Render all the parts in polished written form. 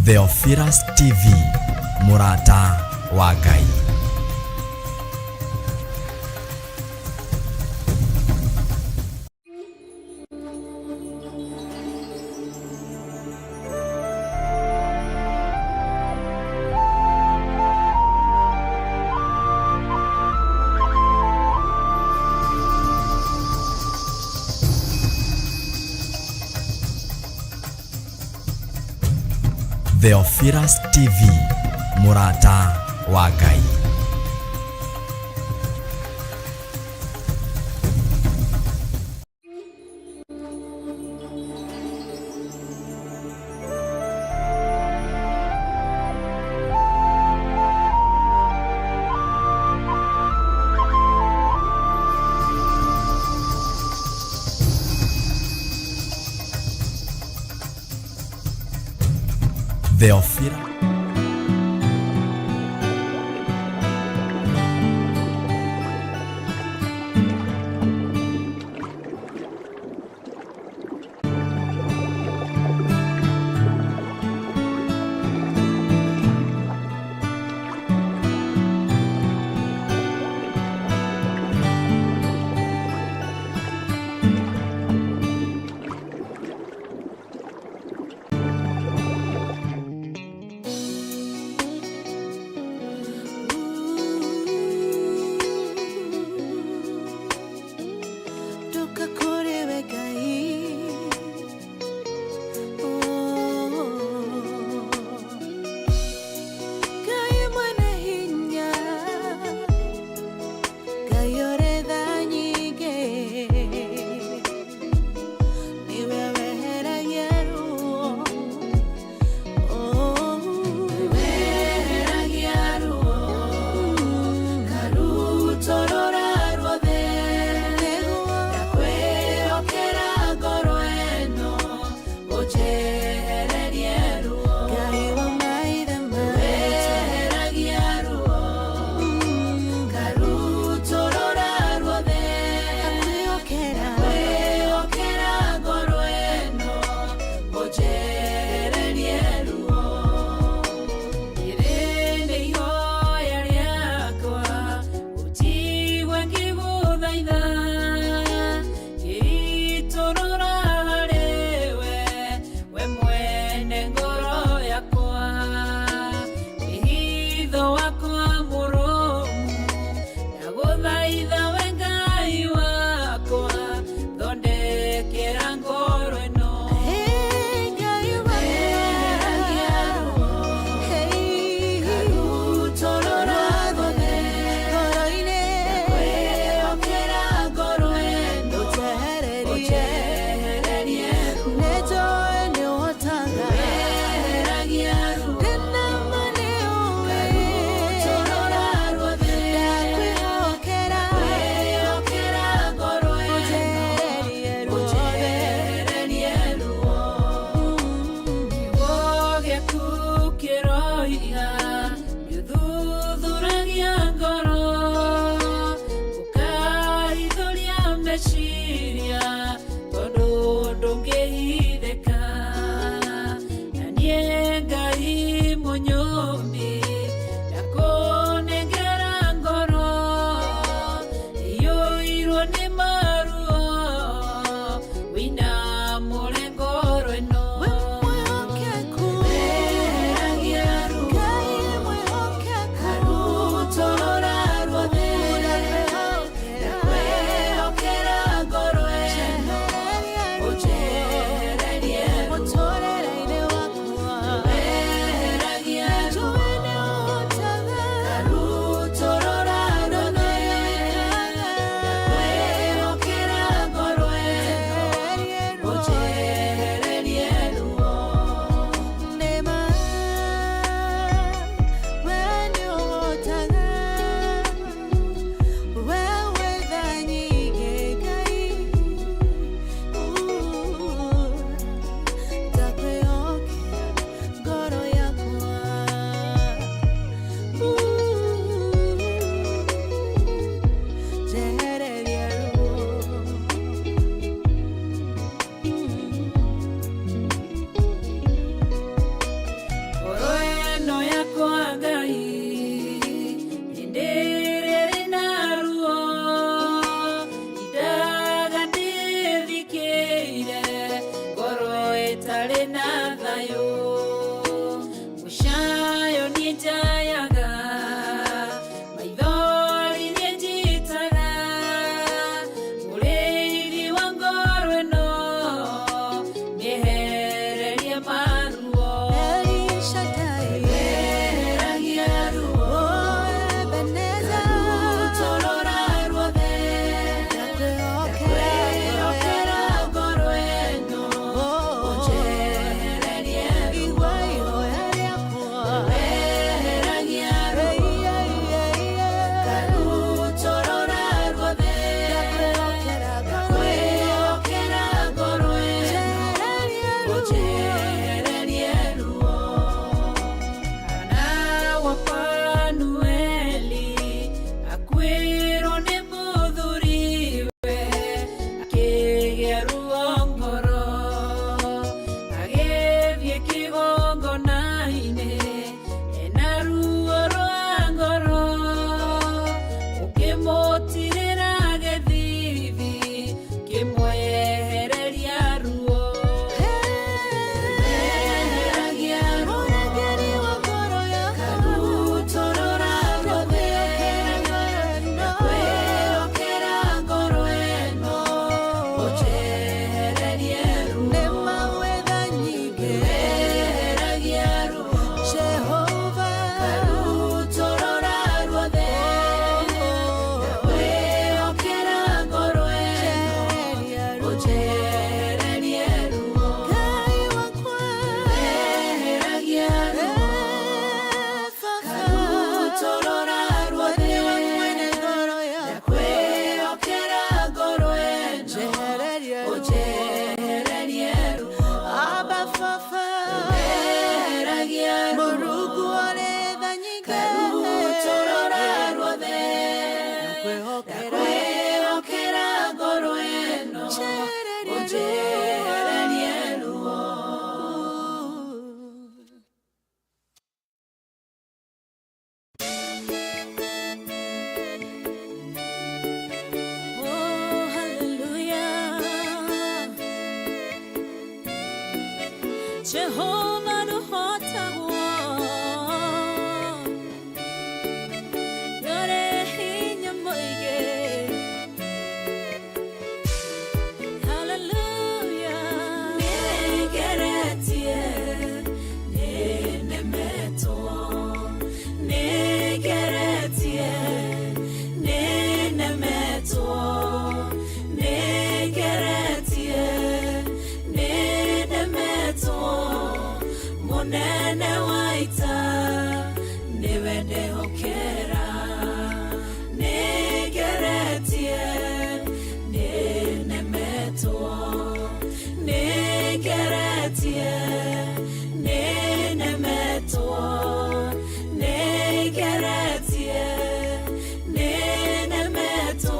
Theophilus TV, MURATA wa Ngai. Theophilus TV, MURATA wa Ngai. Theophilus. Jehovah no hota yore hinya moige. Hallelujah. Negeretie nenemeto negeretie nenemeto negeretie nenemeto monene waita newende hokera negeretie nenemeto negeretie nenemeto negeretie nenemeto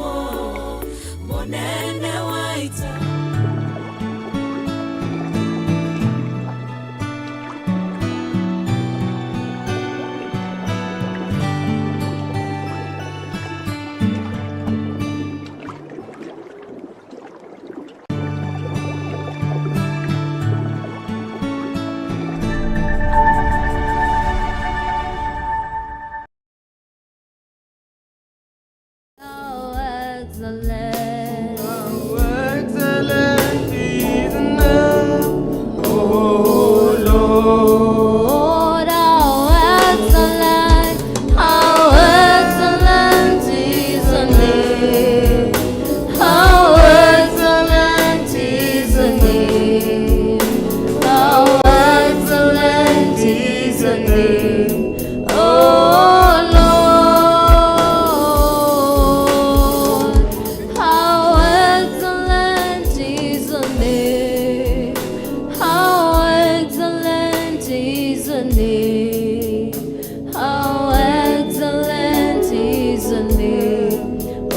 monene waita.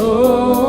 Oh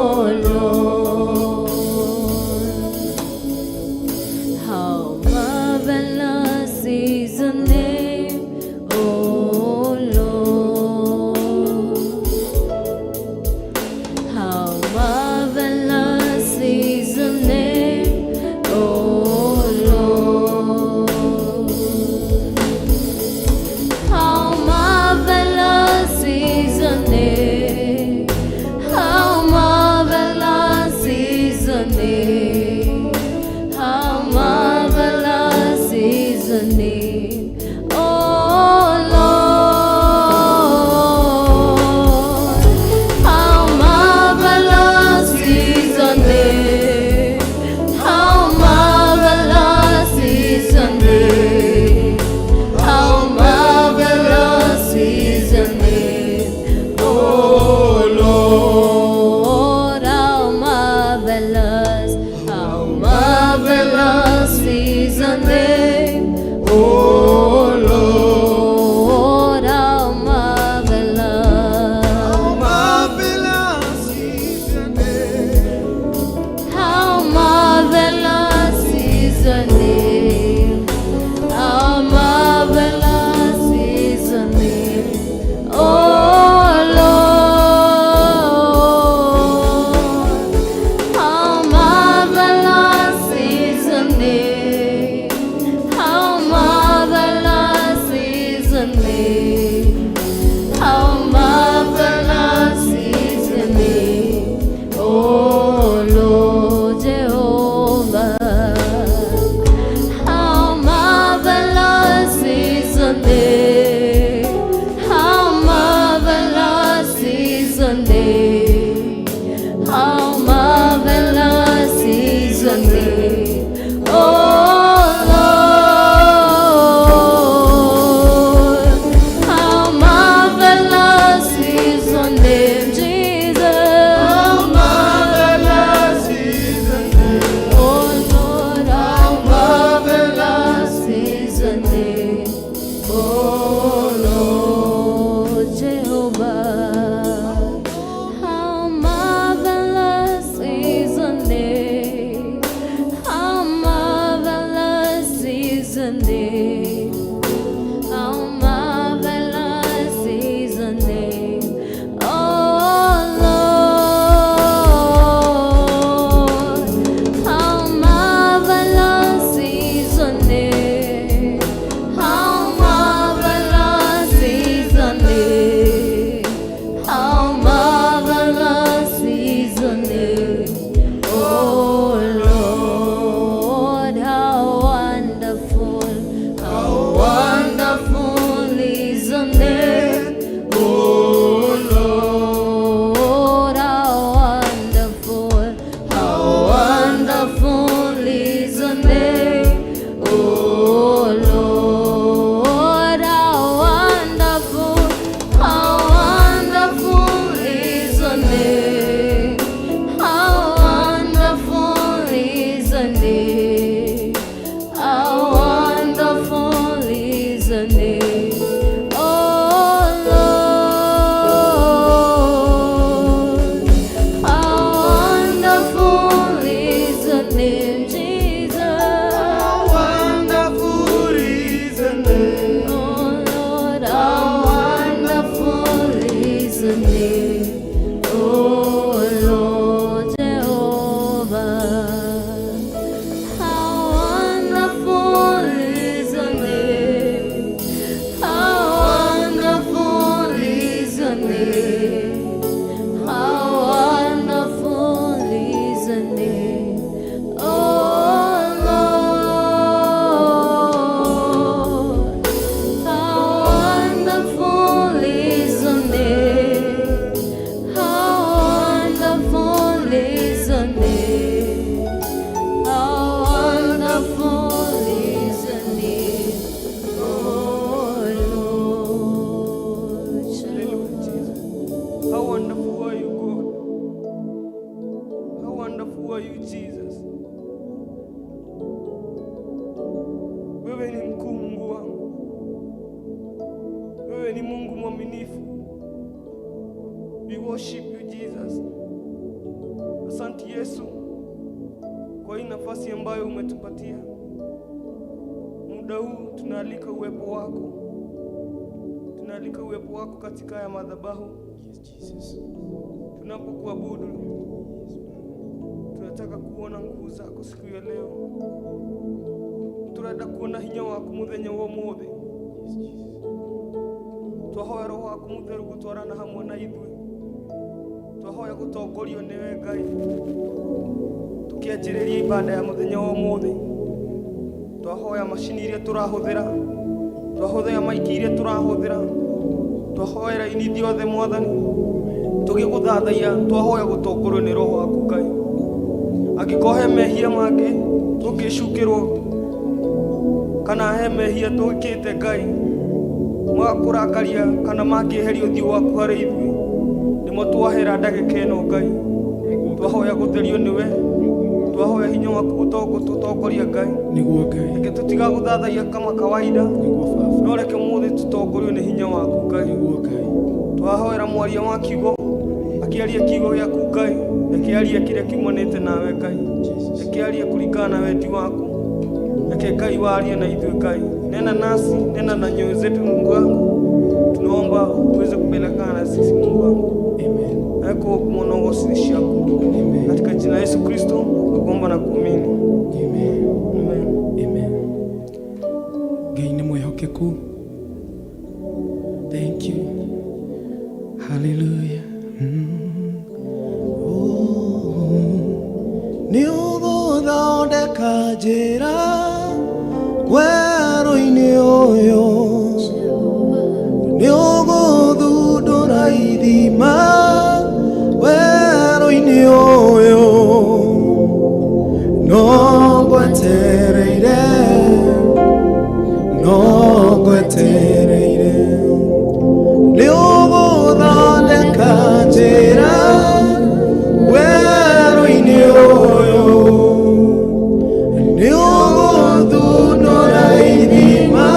you Jesus. Wewe ni mkuu Mungu wangu. Wewe ni Mungu mwaminifu. We worship you Jesus. Asante Yesu kwa hii nafasi ambayo umetupatia. Muda huu tunaalika uwepo wako. Tunaalika uwepo wako katika ya madhabahu. Yes, Jesus. Tunapokuabudu tunataka kuona nguvu zako siku ya leo. Turenda kuona hinya wako muthenya wa mothe. Yes, Jesus. Twahoya roho wako mutheru gutwarana hamwe na ithuĩ. Twahoya gutongorio niwe Ngai. Tukianjĩrĩria ibada ya muthenya wa mothe. Twahoya macini iria turahuthira. Twahoya maiki iria turahuthira. Twahoya ini thiothe Mwathani. Tugiguthathaiya twahoya gutongorio ni roho waku Ngai. Angĩkohe mehia mangĩ tũngĩcukĩrwo kana he mehia tũgĩkĩte Ngai mwakũrakaria kana mangĩeheria ũthiũ waku harĩ ithuĩ, nĩmo twahera ndagĩka ĩno Ngai. Twahoya gũtherio nĩwe, twahoya hinya waku gũtongoria Ngai. Nĩguo Ngai. Reke tũtigagũthathaiya kama kawaida, Nĩguo Baba. no reke mũthĩ tũtongorio nĩ hinya waku Ngai. Nĩguo Ngai. Twahoera mwaria wa kiugo akĩaria kiugo gĩaku Ngai, akĩaria kĩrĩa kiumanĩte nawe Ngai, akĩaria kũringana na wendi waku. Reke Ngai warie na ithuĩ Ngai. Nena nasi, nena na nyoyo zetu Mungu wangu. Tunaomba uweze kupelekana na sisi Mungu wangu. Amen. Eko kumonogosisha Amen. katika jina la Yesu Kristo nakuomba na kuamini. Amen. Amen. Amen. Ngai nĩ mwĩhokeku. Thank you. Hallelujah. Nĩ ũgũthondeka njĩra werũ-inĩ ũyũ. Nĩ ũgũthundũra ithima werũ-inĩ ũyũ. No ngwetereire, no ngwetereire. Nĩ ũgũthondeka njĩra werũ-inĩ ũyũ. Nĩ ũgũthundũra ithima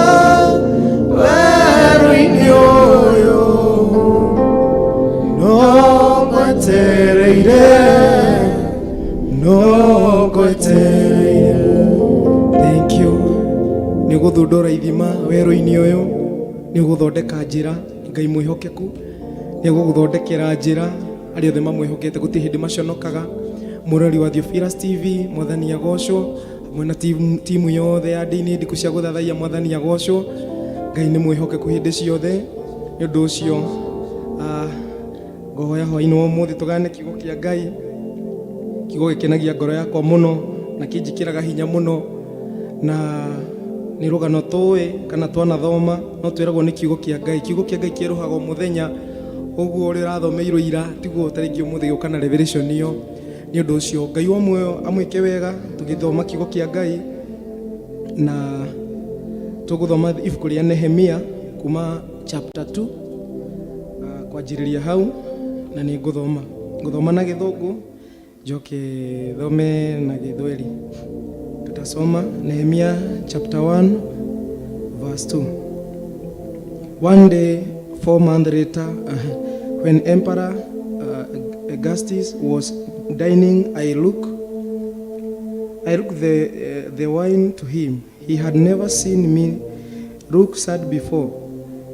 werũ-inĩ ũyũ. No ngwetereire, no ngwetereire. Thank you. Nĩ ũgũthundũra ithima werũ-inĩ ũyũ. Nĩ ũgũthondeka njĩra. Ngai mwĩhokeku nĩ ũgũgũthondekera njĩra arĩa othe mamwĩhokete gũtirĩ hĩndĩ maconokaga. Mũrori wa Theophilus TV Mwathani agocwo, hamwe na timu yothe ya Ndia-Ini Ndiku cia Guthathaiya Mwathani agocwo. Ngai nĩ mwĩhokeku hĩndĩ ciothe. Nĩ ũndũ ũcio ngohoya hwa-inĩ wa ũmũthĩ tũgane kiugo kĩa Ngai. Kiugo gĩkenagia ngoro yakwa mũno na kĩnjĩkĩraga hinya mũno, na nĩ rũgano tũĩ kana twanathoma no twĩragwo nĩ kiugo kĩa Ngai. Kiugo kĩa Ngai kĩerũhaga mũthenya, ũguo ũrĩa ũrathomeirwo ira tiguo tarĩngĩ ũmũthĩ gĩũka na revelation ĩyo. Nĩ ũndũ ũcio Ngai wa muoyo amwĩke wega tũgĩthoma kiugo kĩa Ngai, na tũgũthoma ibuku rĩa Nehemia kuma chapter 2 kwanjĩrĩria hau, na nĩ ngũthoma na Gĩthũngũ njoke thome na Gĩthweri. Tutasoma Nehemia chapter 1 verse 2. One day 4 months later, when Emperor Augustus was dining, I looked the wine to him. He had never seen me look sad before.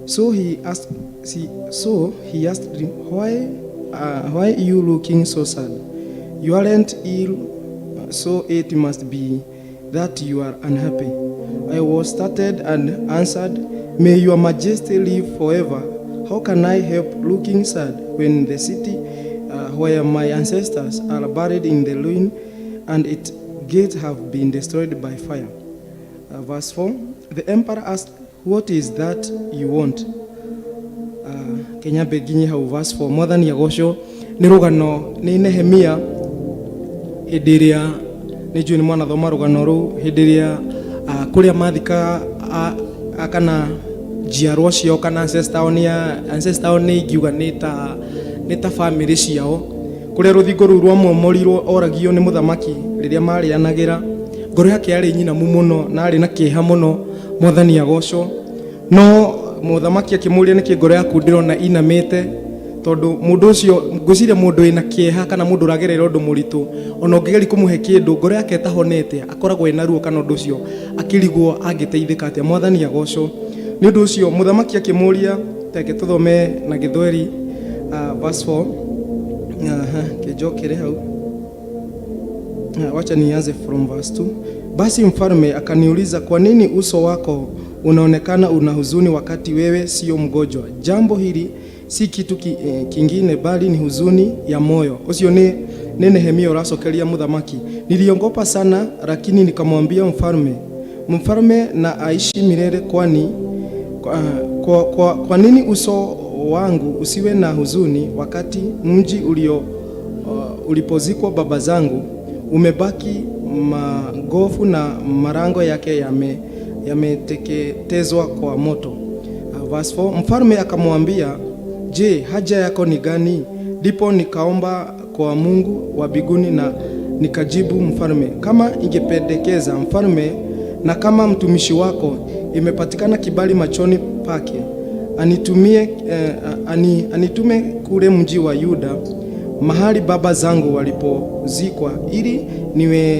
So he asked him, why are you looking so sad? You aren't ill, so it must be that you are unhappy. I was startled and answered, may your majesty live forever. How can I help looking sad when the city where my ancestors are buried in the ruin and its gates have been destroyed by fire? Verse 4, the emperor asked, what is that you want? Kenya beginye hau verse 4. Mwathani agocwo. Nĩ rũgano nĩ Nehemia hĩndĩ ĩrĩa nĩ njũĩ nĩ mwanathoma rũgano rũu hĩndĩ ĩrĩa kũrĩa mathika kana njiarwa ciao kana ancestor nĩ ingiuga nĩ ta family ciao kuria ruthingo ruu rwa momorirwo oragio ni muthamaki riria marianagira. Ngoro yake yari nyinamu muno na ari na kieha muno. Mwathani agocwo. No muthamaki akimuria niki ngoro yaku ndirona inamite, tondu mundu ucio ngwiciria mundu ina kieha kana mundu uragerera undu muritu ona ungigeri kumuhe kindu ngoro yake tahonete akoragwo ina ruo kana undu ucio akirigwo angiteithika atia. Mwathani agocwo. Ni undu ucio muthamaki akimuria teke tuthome na Githweri verse 4 kijokere hau. Wacha nianze from verse 2. Basi mfalme akaniuliza, kwa nini uso wako unaonekana una huzuni wakati wewe sio mgonjwa? Jambo hili si kitu kingine bali ni huzuni ya moyo. Ucio ni Nehemia uracokeria muthamaki. Niliongopa sana, lakini nikamwambia mfalme na aishi milele, kwani kwa nini uso wangu usiwe na huzuni wakati mji ulipozikwa baba zangu umebaki magofu na marango yake yameteketezwa kwa moto. Verse 4. Mfalme akamwambia, je, haja yako ni gani? Ndipo nikaomba kwa Mungu wa mbinguni na nikajibu mfalme, kama ingependekeza mfalme na kama mtumishi wako imepatikana kibali machoni pake, anitume kule mji wa Yuda mahali baba zangu walipozikwa, ili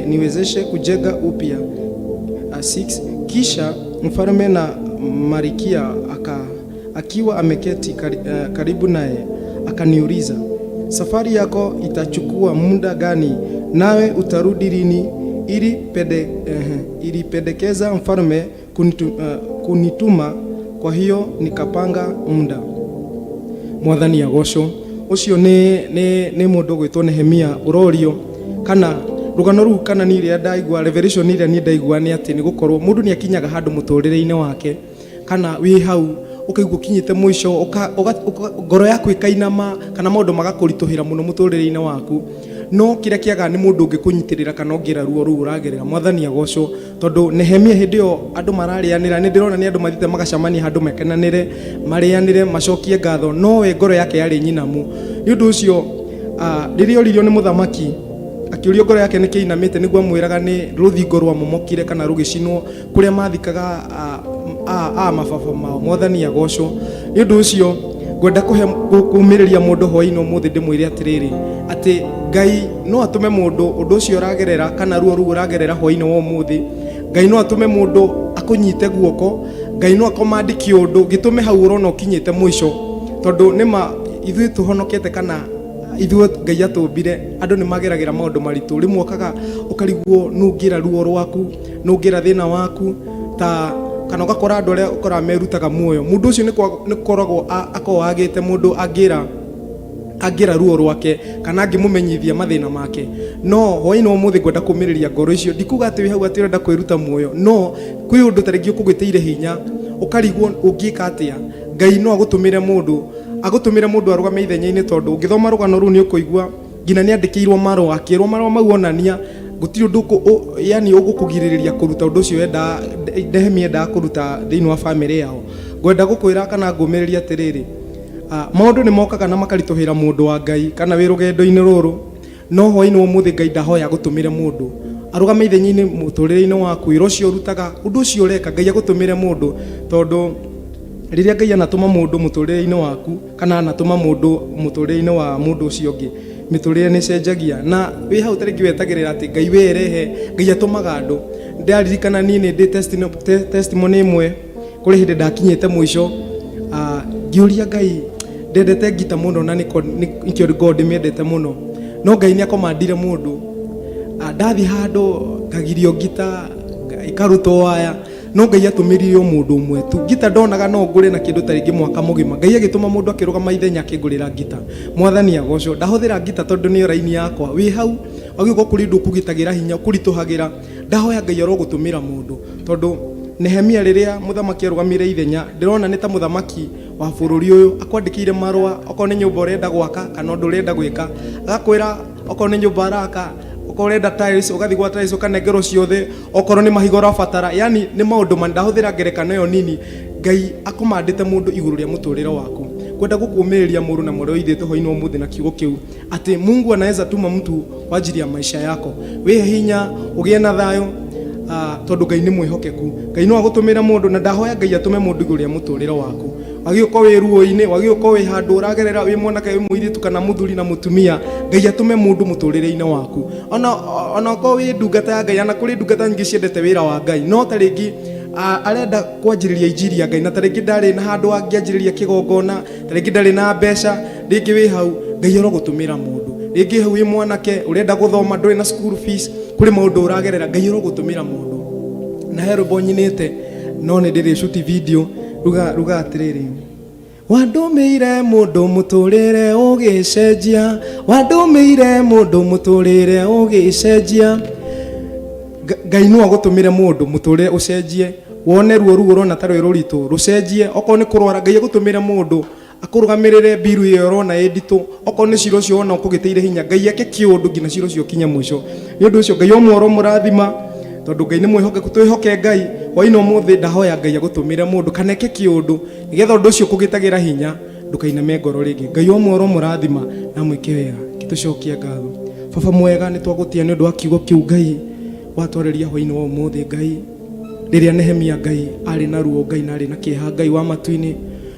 niwezeshe kujenga upya. 6. Kisha mfalme na Marikia akiwa ameketi karibu naye akaniuliza, safari yako itachukua muda gani, nawe utarudi lini? Ilipendekeza mfalme kunituma, kwa hiyo nikapanga muda. Mwathani agocwo. Ucio ni mundu gwitwo Nehemia urorio kana rugano ru kana ni ria ndaigua revelation ria ni ndaigua ni ati ni gukorwo mundu ni akinyaga handu muturire-ini wake kana wi hau ukaigua kinyite mwisho ngoro yaku ikainama kana maundu magakurituhira muno muturire-ini waku, no kiria kiaga ni mundu ungikunyitirira kana ongira ruo ru uragerera. Mwathani agocwo. Tondu Nehemia hindi yo andu mararianira ni ndirona ni andu mathite magacamania handu mekenanire marianire macokie ngatho, no we ngoro yake yari nyinamu. Ni undu ucio riria oririo ni muthamaki akiurio ngoro yake niki inamite niguo amwiraga ni ruthingo rwa momokire kana rugicinwo kuria mathikaga mababa mao. Mwathani agocwo. Ni undu ucio ngwenda kumiriria mundu hwa-ini umuthi ndimwire atiriri ati Ngai no atume mundu undu ucio uragerera kana ruo ru uragerera hwa-ini wa umuthi. Ngai no atume mundu akunyite guoko. Ngai no akomandiki undu gitume hau urona ukinyite mwisho, tondu nima ithui tuhonokete kana ithui Ngai atumbire andu ni mageragira maundu maritu. Rimwe okaga ukarigwo nungira ruo rwaku, nungira thina waku, ta kana ugakora andu aria ukora merutaga muoyo. Mundu ucio ni koragwo akowagite mundu agira ruo rwake kana angimumenyithia mathina make. No hwa-ini umuthi ngwenda kumiriria ngoro icio. Ndikuga ati wi hau ati urenda kwiruta muoyo, no kwi undu taringi ukugwitiire hinya ukarigwo ungika atia. Ngai no agutumire mundu arugame ithenya-ini, tondu ungithoma rugano ru ni ukuigua ngina ni andikirwo marwa akirwo marwa mau onania gutiri undu yani ugukugiririria kuruta undu ucio Nehemia enda kuruta thiini wa family yao. Ngwenda gukwira kana ngumiriria atiriri, maundu ni mokaga na makarituhira mundu wa Ngai kana wi rugendo-ini ruru, no hwa-ini umuthi Ngai ndahoya gutumire mundu arugame ithenya-ini muturire-ini waku. Iro cio rutaga undu ucio ureka Ngai agutumire mundu, tondu riria Ngai anatuma mundu muturire-ini waku kana anatuma mundu muturire-ini wa mundu ucio ungi, miturire ni cenjagia. Na wi hau taringi wetagirira ati Ngai werehe, Ngai atumaga andu. Ndaririkana ni ndi testimony imwe kuri hindi ndakinyite mwisho, ngiuria Ngai ndendete ngita muno na nikio God miendete muno, no Ngai ni akomandire mundu ndathi handu ngagirio ngita ikarutwo waya, no Ngai atumirire mundu umwe tu. Ngita ndonaga no ngure na kindu taringi mwaka mugima, Ngai agituma mundu akirugama ithenya akingurira ngita. Mwathani agocwo. Ndahuthira ngita tondu ni raini yakwa. Wi hau agiuko kuri ndu kugitagira hinya kurituhagira, ndahoya Ngai arogutumira mundu, tondu Nehemia riria muthamaki arugamire ithenya ndirona ni ta muthamaki wa bururi uyu akwandikire marwa oko ni nyumba urenda gwaka kana undu urenda gwika, agakwira oko ni nyumba araka, oko urenda tiles ugathi gwa tiles ukanengerwo ciothe, okoro ni mahigo rabatara. Yani ni maundu mandahuthira ngerekano yo nini Ngai akomandite mundu iguru ria muturire waku. kwenda gukuumiria muru na moro ithete hoini umuthi na kiugo kiu ati Mungu anaweza tuma mtu kwa ajili ya maisha yako. Wewe hinya ugie na thayo tondu Ngai ni mwihokeku. Ngai no agutumira mundu na ndahoya Ngai atume mundu iguru ya muturiro waku. Wagiuko wi ruo-ini, wagiuko wi handu uragerera wi mwanake wi muiritu kana muthuri na mutumia, Ngai atume mundu muturire-ini waku. Ona ko wi ndungata ya Ngai, ana kuri ndungata nyingi ciendete wira wa Ngai, no ta ringi arenda kwanjiriria injiri ya Ngai, na ta ringi ndari na handu angianjiriria kigongona, ta ringi ndari na mbeca, ringi wi hau, Ngai arogutumira mundu. Ringi hau wi mwanake urenda guthoma nduri na school fees, kuri maundu uragerera, Ngai arogutumira mundu. Na hero bonyinite no ni ndiri shoot video ruga atiriri, wandumiire mundu muturire ugicenjia, wandumiire mundu muturire ugicenjia. Ngai no agutumire mundu muturire ucenjie, wone ruo urona tarwe ruritu rucenjie. Oko ni kurwara, Ngai agutumire mundu akurugamirire biru iyo urona editu. Oko ni ciro cio ona ukugiteire hinya, Ngai ake kiundu ngina ciro cio kinya mwisho. Ni undu ucio Ngai omworo murathima, tondu Ngai ni mwihokeku. Twihoke Ngai hwa-ini umuthi, ndahoya Ngai agutumire mundu kana eke kiundu nigetha undu ucio kugitagira hinya ndukainame ngoro ringi. Ngai omworo murathima na mwike wega. Gitucokia ngatho baba mwega, ni twagutia ni undu wa kiugo kiu Ngai watwareria hwa-ini wa umuthi. Ngai riria Nehemia Ngai ari na ruo Ngai na ari na kieha Ngai wa matu-ini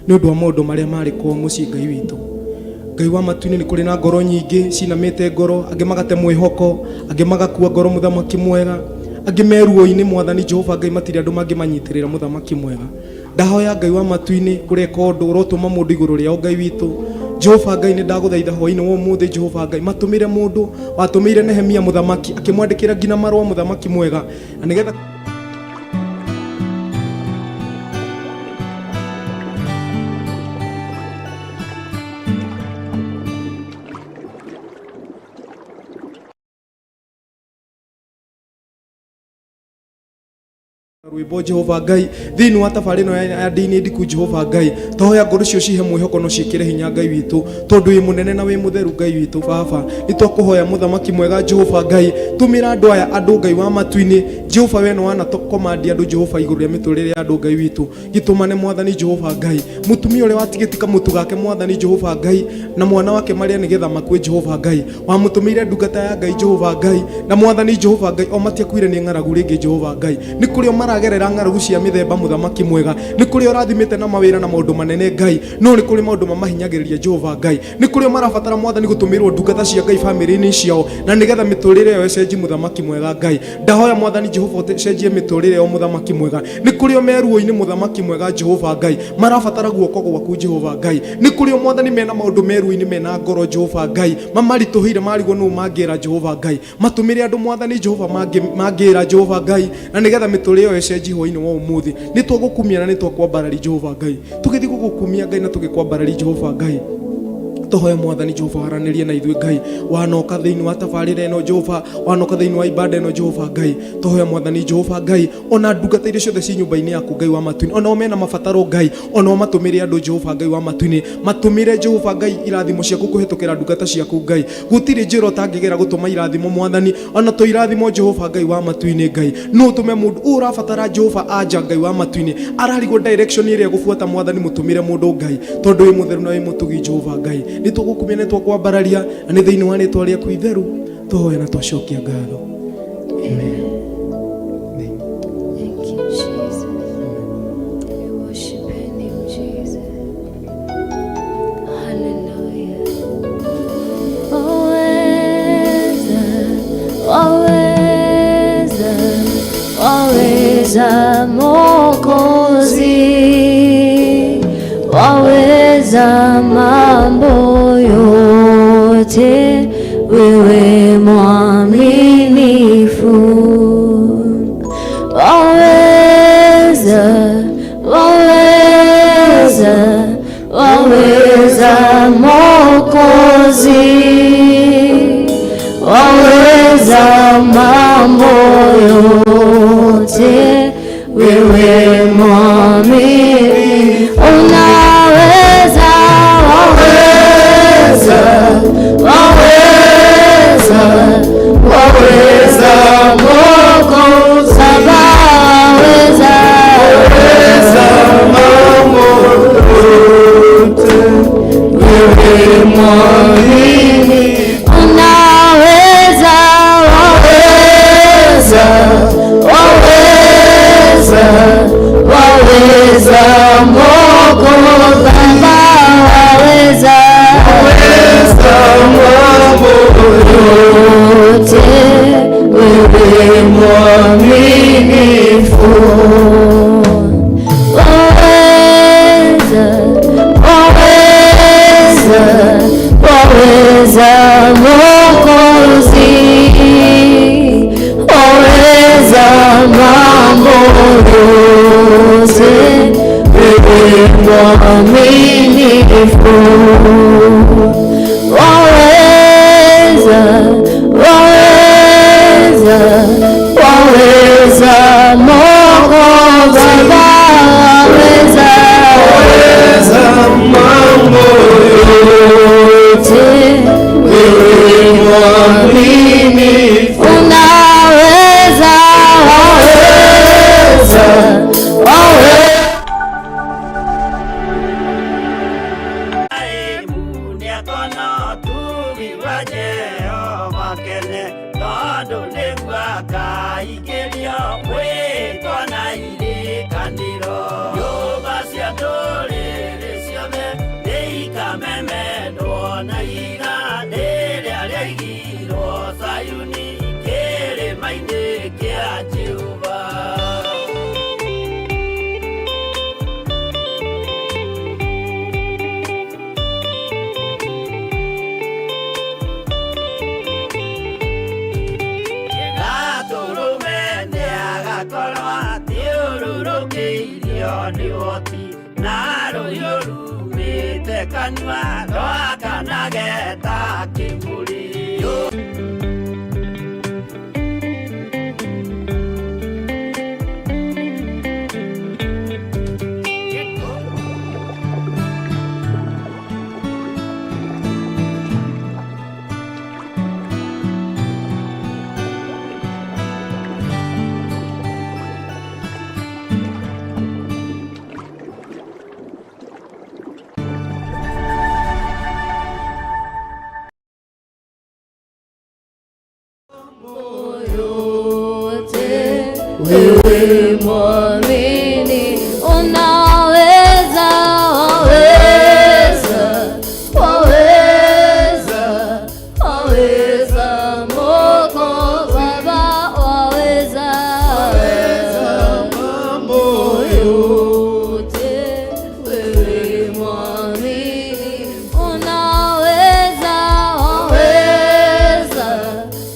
ni undu wa maundu maria mari kwa mucii Ngai witu. Ngai wa matu-ini ni kuri na ngoro nyingi cinamite ngoro, angi magate mwihoko, angi magakua ngoro muthamaki mwega, angi meruo-ini Mwathani Jehova Ngai matiri andu mangi manyitirira muthamaki mwega. Ndahoya Ngai wa matu-ini kureka undu urotuma mundu iguru riao Ngai witu. Jehova Ngai ni ndaguthaitha hwa-ini wa umuthi, Jehova Ngai matumire mundu watumire Nehemia muthamaki akimwandikira ngina marua muthamaki mwega, na nigetha rwimbo Jehova Ngai thiini wa tabarino ya Ndia-Ini Ndiku. Jehova Ngai tohoya ngoro cio cihe mwihoko no ciikire hinya Ngai witu, tondu wi munene na wi mutheru Ngai witu. Baba ni twakuhoya muthamaki mwega Jehova Ngai, tumira andu aya andu Ngai wa matu-ini Jehova, we no wana tokomandi andu Jehova iguru ria miturire ya andu Ngai witu. Gitumane Mwathani Jehova Ngai, mutumia uri watigitika mutu gake Mwathani Jehova Ngai na mwana wake maria nigetha makwe Jehova Ngai, wamutumire ndungata ya Ngai Jehova Ngai na Mwathani Jehova Ngai o matiakuire ni ng'aragu ringi Jehova Ngai, ni kuri o maragerera ng'aragu cia mithemba muthamaki mwega, ni kuri o rathimite na mawira na maundu manene Ngai, no ni kuri maundu mamahinyagiriria Jehova Ngai, ni kuri o marabatara Mwathani gutumirwo ndungata cia Ngai family-ini ciao na nigetha miturire yo ecenji muthamaki mwega Ngai. Ndahoya Mwathani Jehova ecenjie miturire yo muthamaki mwega, ni kuri o meruo-ini muthamaki mwega Jehova Ngai marabatara guoko gwaku Jehova Ngai, ni kuri o Mwathani mena maundu meruo-ini mena ngoro Jehova Ngai mamarituhire marigo no mangira Jehova Ngai, matumire andu Mwathani Jehova mangira Jehova Ngai na nigetha miturire yo ecenji hwa-ini wa umuthi. Ni twagukumia na ni twakwambarari Jehova Ngai, tugithi gugukumia Ngai na tugikwambarari Jehova Ngai. Tohoya Mwathani Jehova waranirie na ithuĩ Ngai, wanoka thiini wa tabarĩra ĩno Jehova, wanoka thiini wa ibada ĩno Jehova Ngai. Tohoya Mwathani Jehova Ngai, ona ndungata iria ciothe ci nyũmba-inĩ yaku Ngai wa matu-ini, ona o mena mabataro Ngai, ona o matumire andu Jehova Ngai wa matu-ini, matumire Jehova Ngai irathimo ciaku kuhitukira ndungata ciaku Ngai. Gutiri njĩra ũtangĩgera gũtũma irathimo Mwathani, ona to irathimo Jehova Ngai wa matu-ini Ngai. No ũtũme mũndũ ũrabatara Jehova anja Ngai wa matu-ini, ararigwo direction ĩrĩa gũbuata Mwathani, mũtumire mũndũ Ngai, tondu wĩ mũtheru na wĩ mũtugi Jehova Ngai. Ni tugukumia ni twakwambararia na ni thiini wa rĩtwa rĩaku itheru tuhoya na twacokia ngatho. Amen. Thank you, Jesus. We worship your name, Jesus. Hallelujah. Waweza, waweza Mwokozi, waweza mambo yote, wewe mwaminifu. Waweza, waweza, waweza Mwokozi, waweza mambo yote, wewe mwaminifu. Unaweza, waweza, waweza, waweza Mwokozi, waweza, waweza mambo yote. mwaminifu, waweza, waweza, waweza, Mungu Baba, waweza, waweza mambo yote, wewe mwaminifu, unaweza, waweza, waweza. Kanwa doa kanageta kiburi yo wewe mwamini, unaweza, waweza, waweza, waweza, Mungu Baba, waweza, waweza mambo yote, wewe mwamini, unaweza, waweza,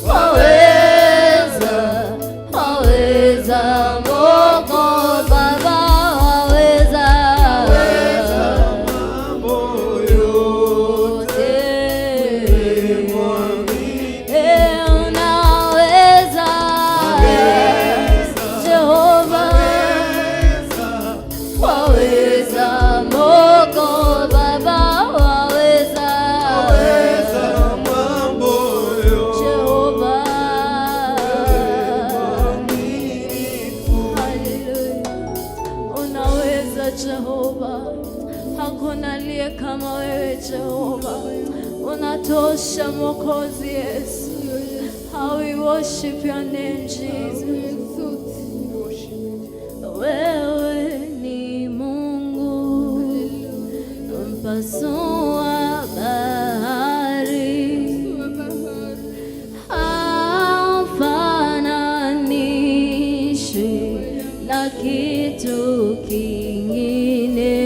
waweza, waweza, Mungu Baba, waweza, waweza mambo yote, unaweza, Jehova, waweza, Mungu Baba, waweza, waweza mambo yote, Jehova. Unaweza Jehova, hakuna aliye kama wewe Jehova, unatosha Mwokozi Yesu. How we worship your name Jesus. Wewe ni Mungu mpasua bahari, hafananishi na kitu kingine,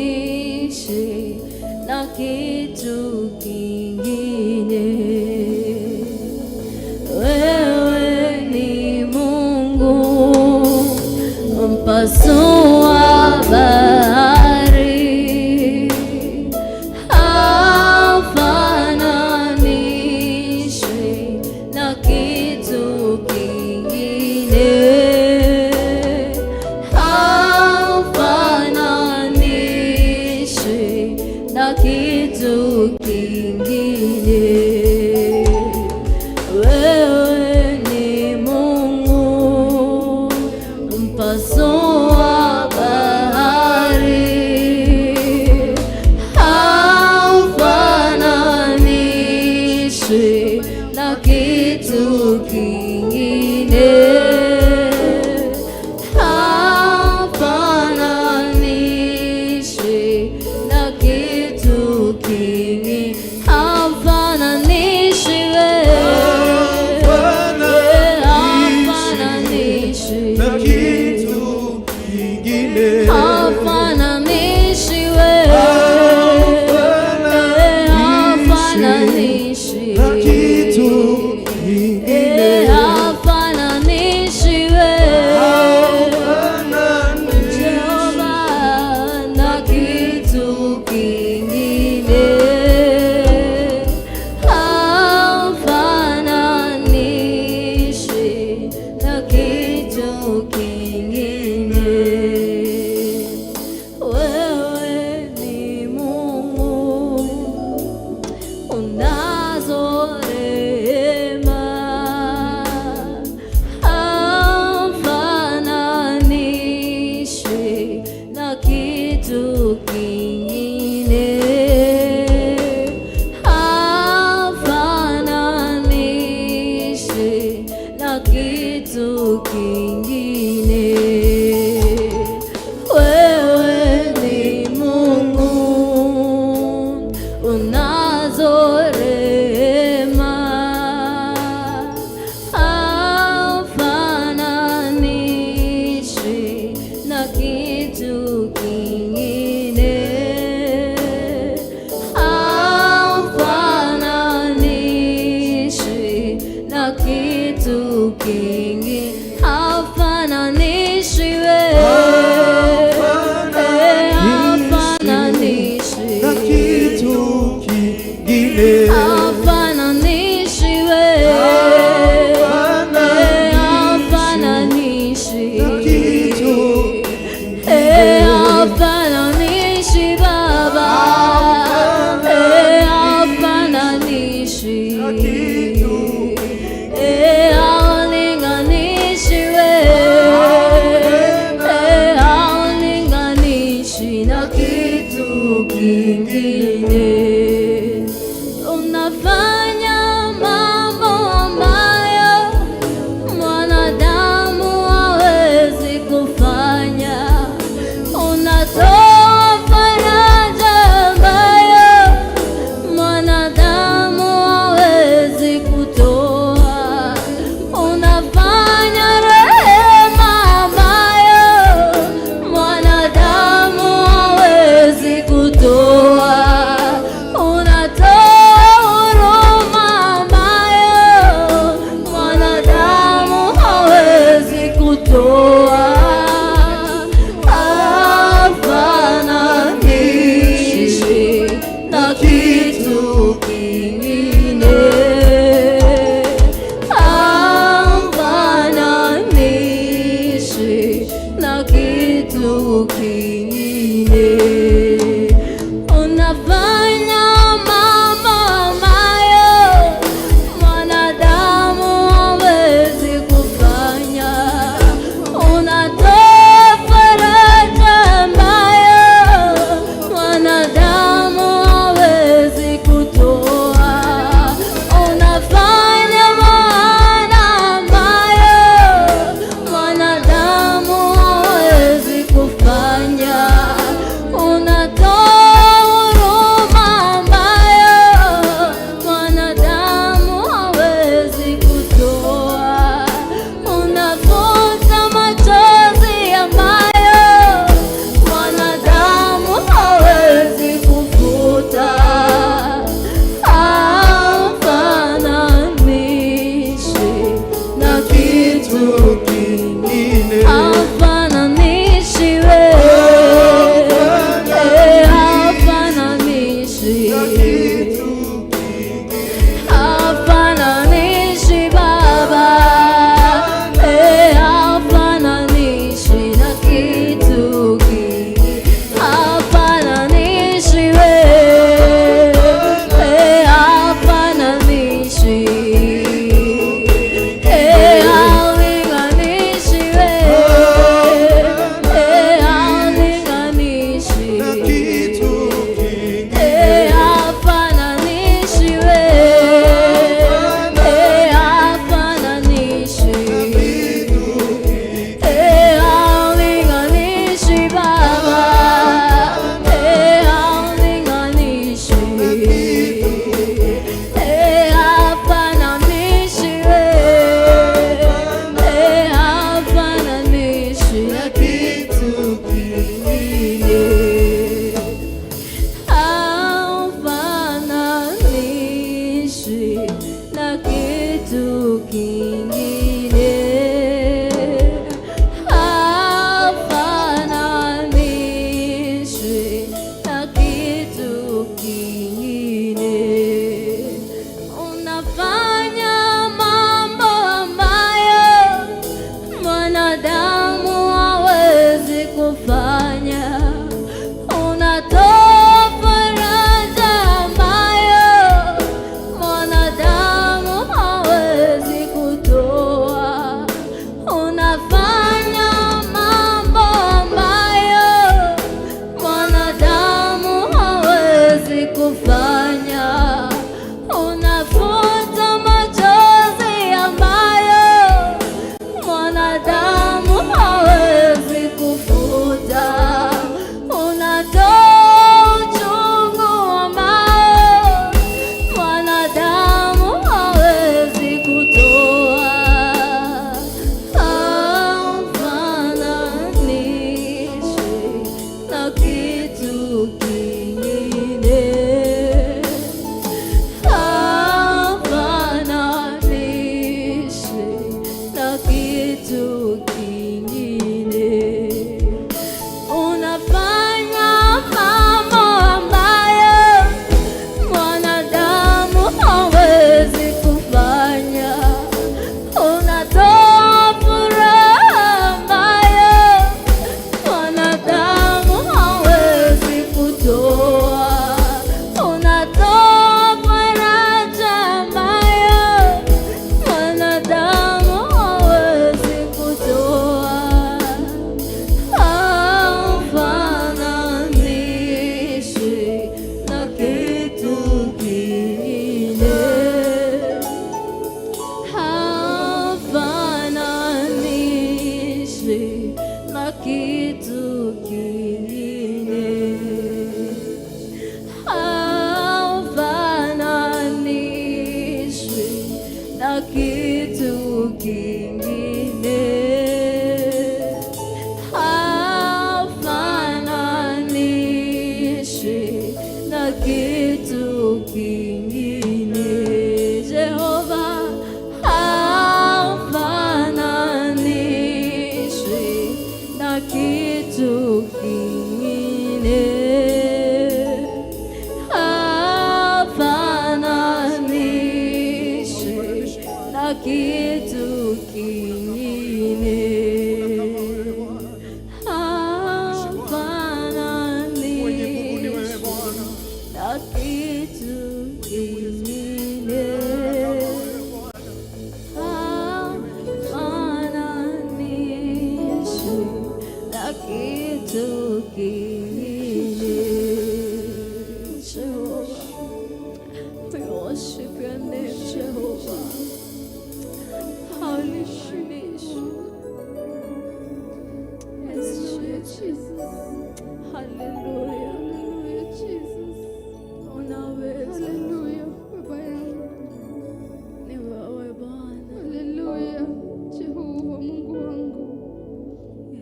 hafananishi na kitu kingine. Wewe ni Mungu mpasua bahari, hafananishi na kitu kingine, hafananishi na kitu kingine. Wewe ni Mungu mpasua bahari, hafananishi na kitu kingine, hafananishi na kitu kingine, hafananishi wewe, hafananishi na kitu kingine, hafananishi wewe, hafananishi na kitu kingine. kingine. Unafanya mambo ambayo mwanadamu hawezi kufanya. Unatoa faraja ambayo mwanadamu hawezi kutoa. Unafanya rehema ambayo mwanadamu hawezi kutoa. Unatoa huruma ambayo mwanadamu hawezi kutoa. Hafananishi na kitu kingine. Hafananishi na kitu kingine. Unafanya mambo ambayo mwanadamu hawezi kufanya. Unatoa faraja ambayo mwanadamu hawezi kutoa. Unafanya maana ambayo mwanadamu hawezi kufanya. Unatoa huruma ambayo mwanadamu hawezi kutoa. Unafuta machozi ambayo mwanadamu hawezi kufuta. Hafananishi na kitu kingine. Hafananishi wewe, hafananishi. Hafananishi Baba, hafananishi na kitu kingine. Hafananishi wewe, hafananishi. Haulinganishi wewe, haulinganishi. Hafananishi wewe, hafananishi. Haulinganishi Baba, haulinganishi. Hafananishi wewe, hafananishi na kitu kingine. Hafananishi na kitu kingine. Hafananishi na kitu kingine. Unafanya mambo ambayo mwanadamu hawezi kufanya. Unatoa faraja ambayo mwanadamu hawezi kutoa. Unafanya mambo ambayo mwanadamu hawezi kufanya. kitu kingine. Jehova hafananishwi na kitu kingine, hafananishwi na kitu kingine, hafananishwi na kitu kingine, hafananishwi na kitu kingine. Jehovah, we worship your name, Jehovah. Yes, Jesus. Hallelujah. Hallelujah, Jesus. Unaweza. Hallelujah, Baba yangu. Ni wewe Bwana. Hallelujah, Jehova Mungu wangu.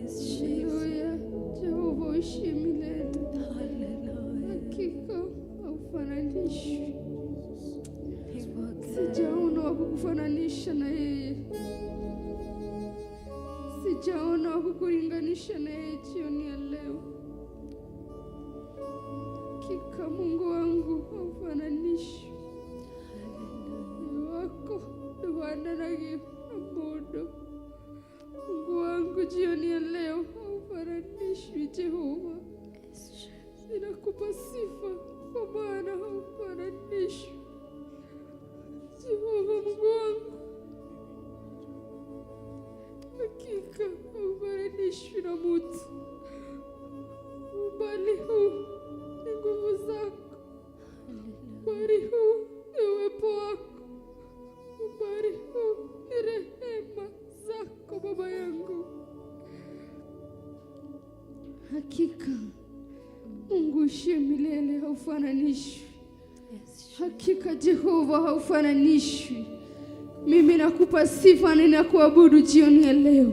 Yes, Jesus. Hallelujah, Jehova uishi milele. Hallelujah. Hakika haufananishwi. Sijaona wa kukufananisha na yeye. Sijaona wa kukulinganisha na yeye jioni ya leo. Hakika Mungu wangu haufananishwi. Wako Bwana na Mungu. Mungu wangu jioni ya leo haufananishwi Jehova. Ninakupa sifa kwa Bwana haufananishwi. Jehova Mungu wangu, hakika haufananishwi na mtu. Ubali huu ni nguvu zako, ubali huu ni uwepo wako, ubali huu ni rehema zako Baba yangu. Hakika Mungu uishie milele haufananishwi. Hakika Jehova haufananishwi. Mimi nakupa sifa na ninakuabudu jioni ya leo.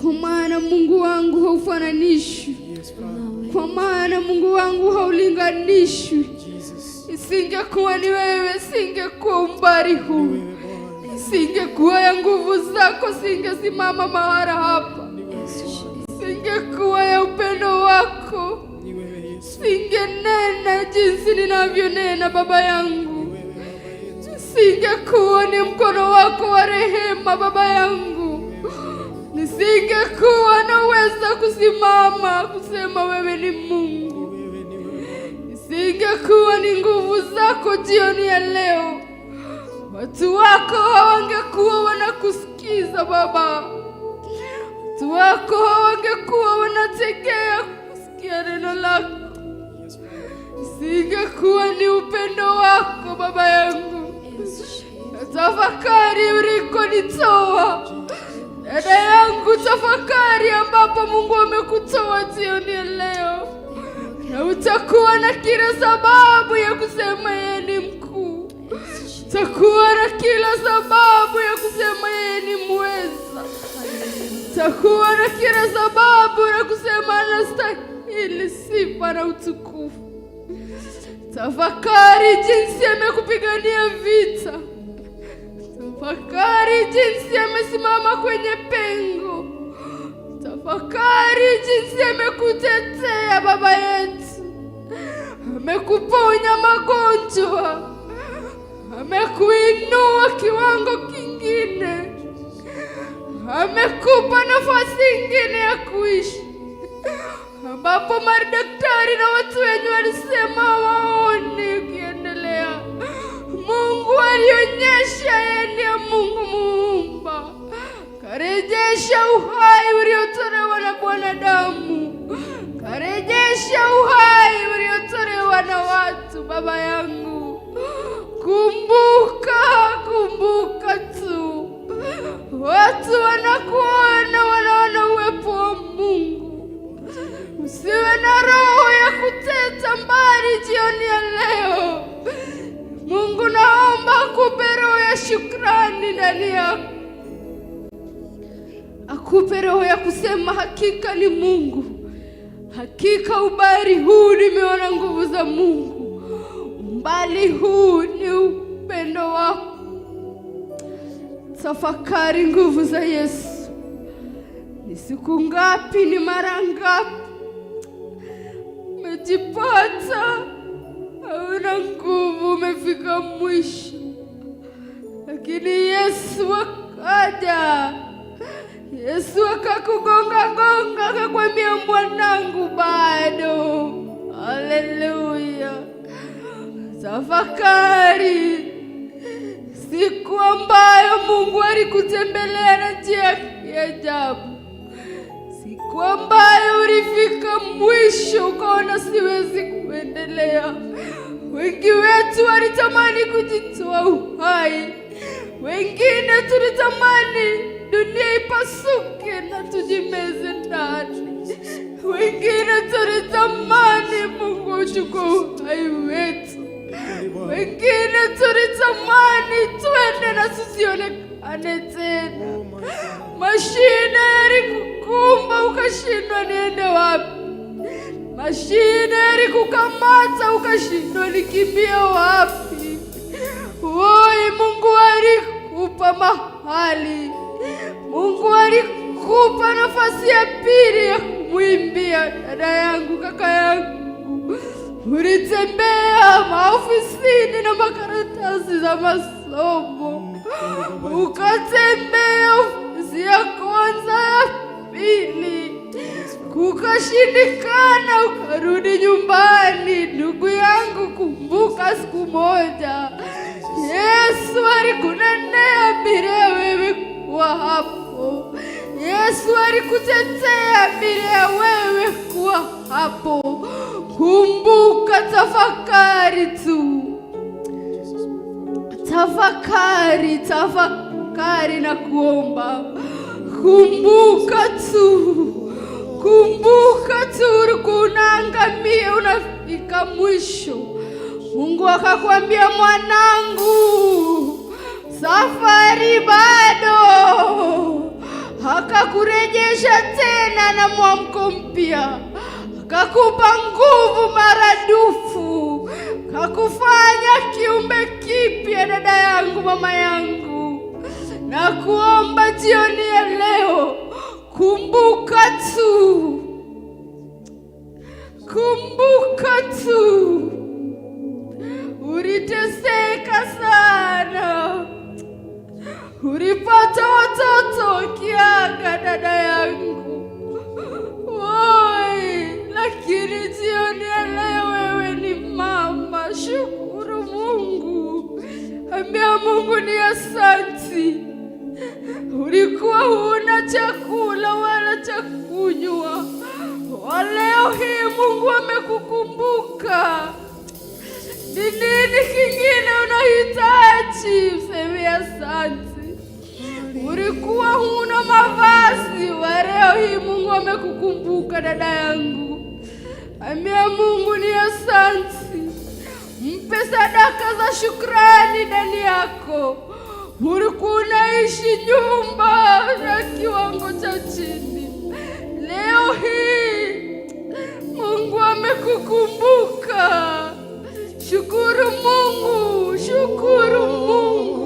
Kwa maana Mungu wangu haufananishwi. Kwa maana Mungu wangu haulinganishwi. Isingekuwa ni wewe, singekuwa umbali huu. Isingekuwa ya nguvu zako, singesimama mahali hapa. Isingekuwa ya upendo wako, singenena jinsi ninavyonena Baba yangu. Singekuwa ni mkono wako wa rehema Baba yangu, nisingekuwa naweza kusimama kusema wewe ni Mungu. Nisingekuwa ni nguvu zako jioni ya leo, watu wako hawangekuwa wanakusikiza Baba. Watu wako hawangekuwa wanategea kusikia neno lako. Singekuwa ni upendo wako Baba yangu. Tafakari ulikonitoa dada yangu, tafakari ambapo Mungu amekutoa jioni ya leo, na utakuwa na kila sababu ya kusema yeye ni mkuu. Utakuwa na kila sababu ya kusema yeye ni mweza. Utakuwa na kila sababu ya kusema anastahili sifa na utukufu. Tafakari jinsi amekupigania vita. Tafakari jinsi amesimama kwenye pengo. Tafakari jinsi amekutetea Baba yetu. Amekuponya magonjwa. Amekuinua kiwango kingine. Amekupa nafasi nyingine ya kuishi, ambapo madaktari na watu wenye walisema waone ukiendelea. Mungu alionyesha yeye ndiye Mungu muumba. Karejesha uhai uliotolewa na wanadamu. Karejesha uhai uliotolewa na watu Baba yangu. Kumbuka tu. Watu wanakuona, wanaona uwepo wa Mungu. Usiwe na roho ya kuteta mbali jioni ya leo. Mungu naomba akupe roho ya shukrani ndani yako. Akupe roho ya kusema hakika ni Mungu. Hakika ubari huu nimeona nguvu za Mungu. bali huu ni upendo wako. Tafakari nguvu za Yesu. Ni siku ngapi, ni mara ngapi umejipata hauna nguvu, umefika mwisho, lakini Yesu akaja. Yesu akakugonga, akakwambia mwanangu bado. Haleluya. Tafakari siku ambayo Mungu alikutembelea na njia ya ajabu, siku ambayo ulifika mwisho ukaona siwezi kuendelea. Wengi wetu walitamani kujitoa uhai, wengine tulitamani dunia ipasuke na tujimeze ndani, wengine tulitamani Mungu uchukue uhai wetu, wengine tulitamani twende na tusionekane tena. Mashine yalikukumba ukashindwa niende wapi, mashine yalikukamata ukashindwa nikimbie wapi. Woi, Mungu alikupa mahali, Mungu alikupa nafasi ya pili ya kumwimbia. Dada yangu, kaka yangu, ulitembea maofisini na makaratasi za masomo, ukatembea ofisi ya kwanza, ya pili, kukashindikana, ukarudi nyumbani. Ndugu yangu, kumbuka siku moja Yesu alikunenea bila wewe kuwa hapo. Yesu alikutetea bila wewe kuwa hapo. Kumbuka, tafakari tu, tafakari na kuomba. Kumbuka tu unaangamia, unafika mwisho. Mungu akakwambia, mwanangu, safari bado. Akakurejesha tena na mwamko mpya, akakupa nguvu maradufu, akakufanya kiumbe kipya. Dada yangu, mama yangu, na kuomba jioni ya leo, kumbuka tu, uliteseka sana, ulipata watoto kiaga, dada yangu, woi, lakini jioni ya leo wewe ni mama. Shukuru Mungu, ambia Mungu ni asanti. Ulikuwa huna chakula wala cha kunywa, leo hii Mungu amekukumbuka. Ni nini kingine unahitaji? Useme asante. Ulikuwa huna mavazi, leo hii Mungu amekukumbuka. Dada yangu, ambia Mungu ni asante. Mpe sadaka za shukrani ndani yako. Ulikuwa unaishi nyumba ya kiwango cha chini, leo hii Mungu amekukumbuka. Shukuru Mungu, shukuru Mungu.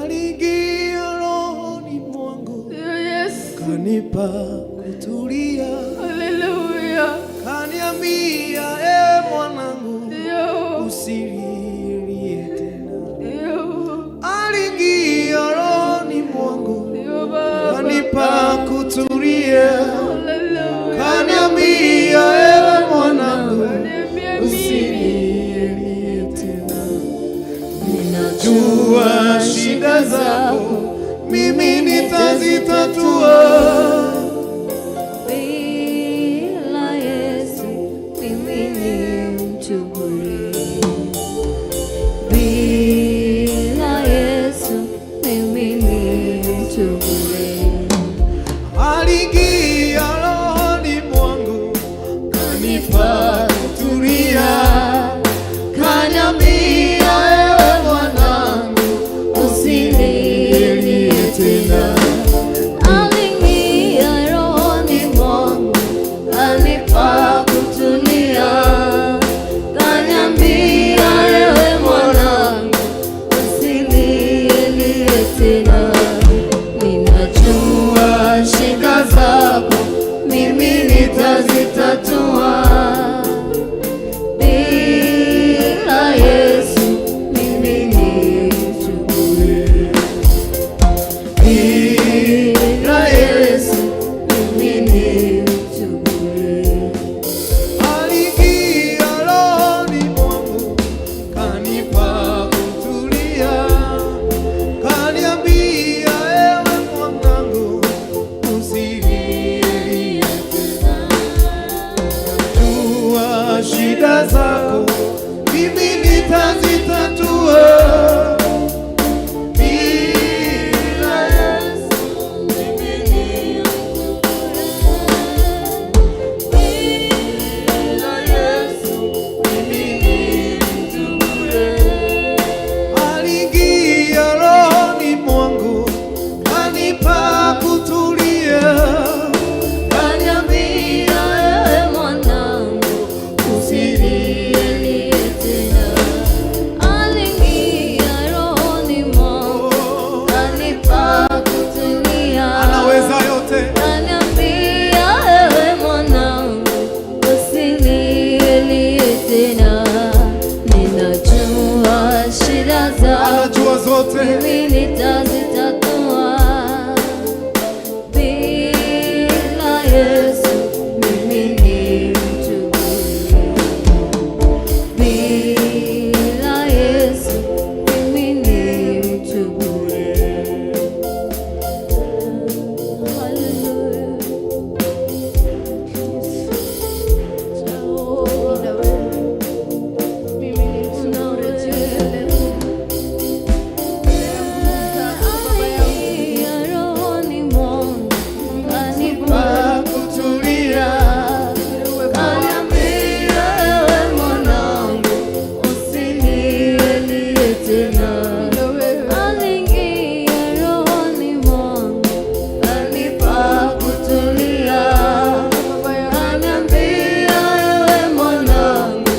Aliingia rohoni mwangu, Yesu kanipa kutulia. Haleluya. Kaniambia, mwanangu, usilie tena. Aliingia rohoni mwangu, kanipa kutulia. Kaniambia, mwanangu, usilie tena. Ninajua shida zako, mimi nitazitatua. Aliingia zote mimi nitazitatua. Bila Yesu mimi ni mtu bure. Bila Yesu mimi ni mtu bure. Hallelujah. Mimi ni mtu bure jioni leo. Rohoni mwangu anipa kutulia. Kaniambia ewe mwanangu usinilie tena. Aliingia rohoni mwangu anipa kutulia. Kaniambia ewe mwanangu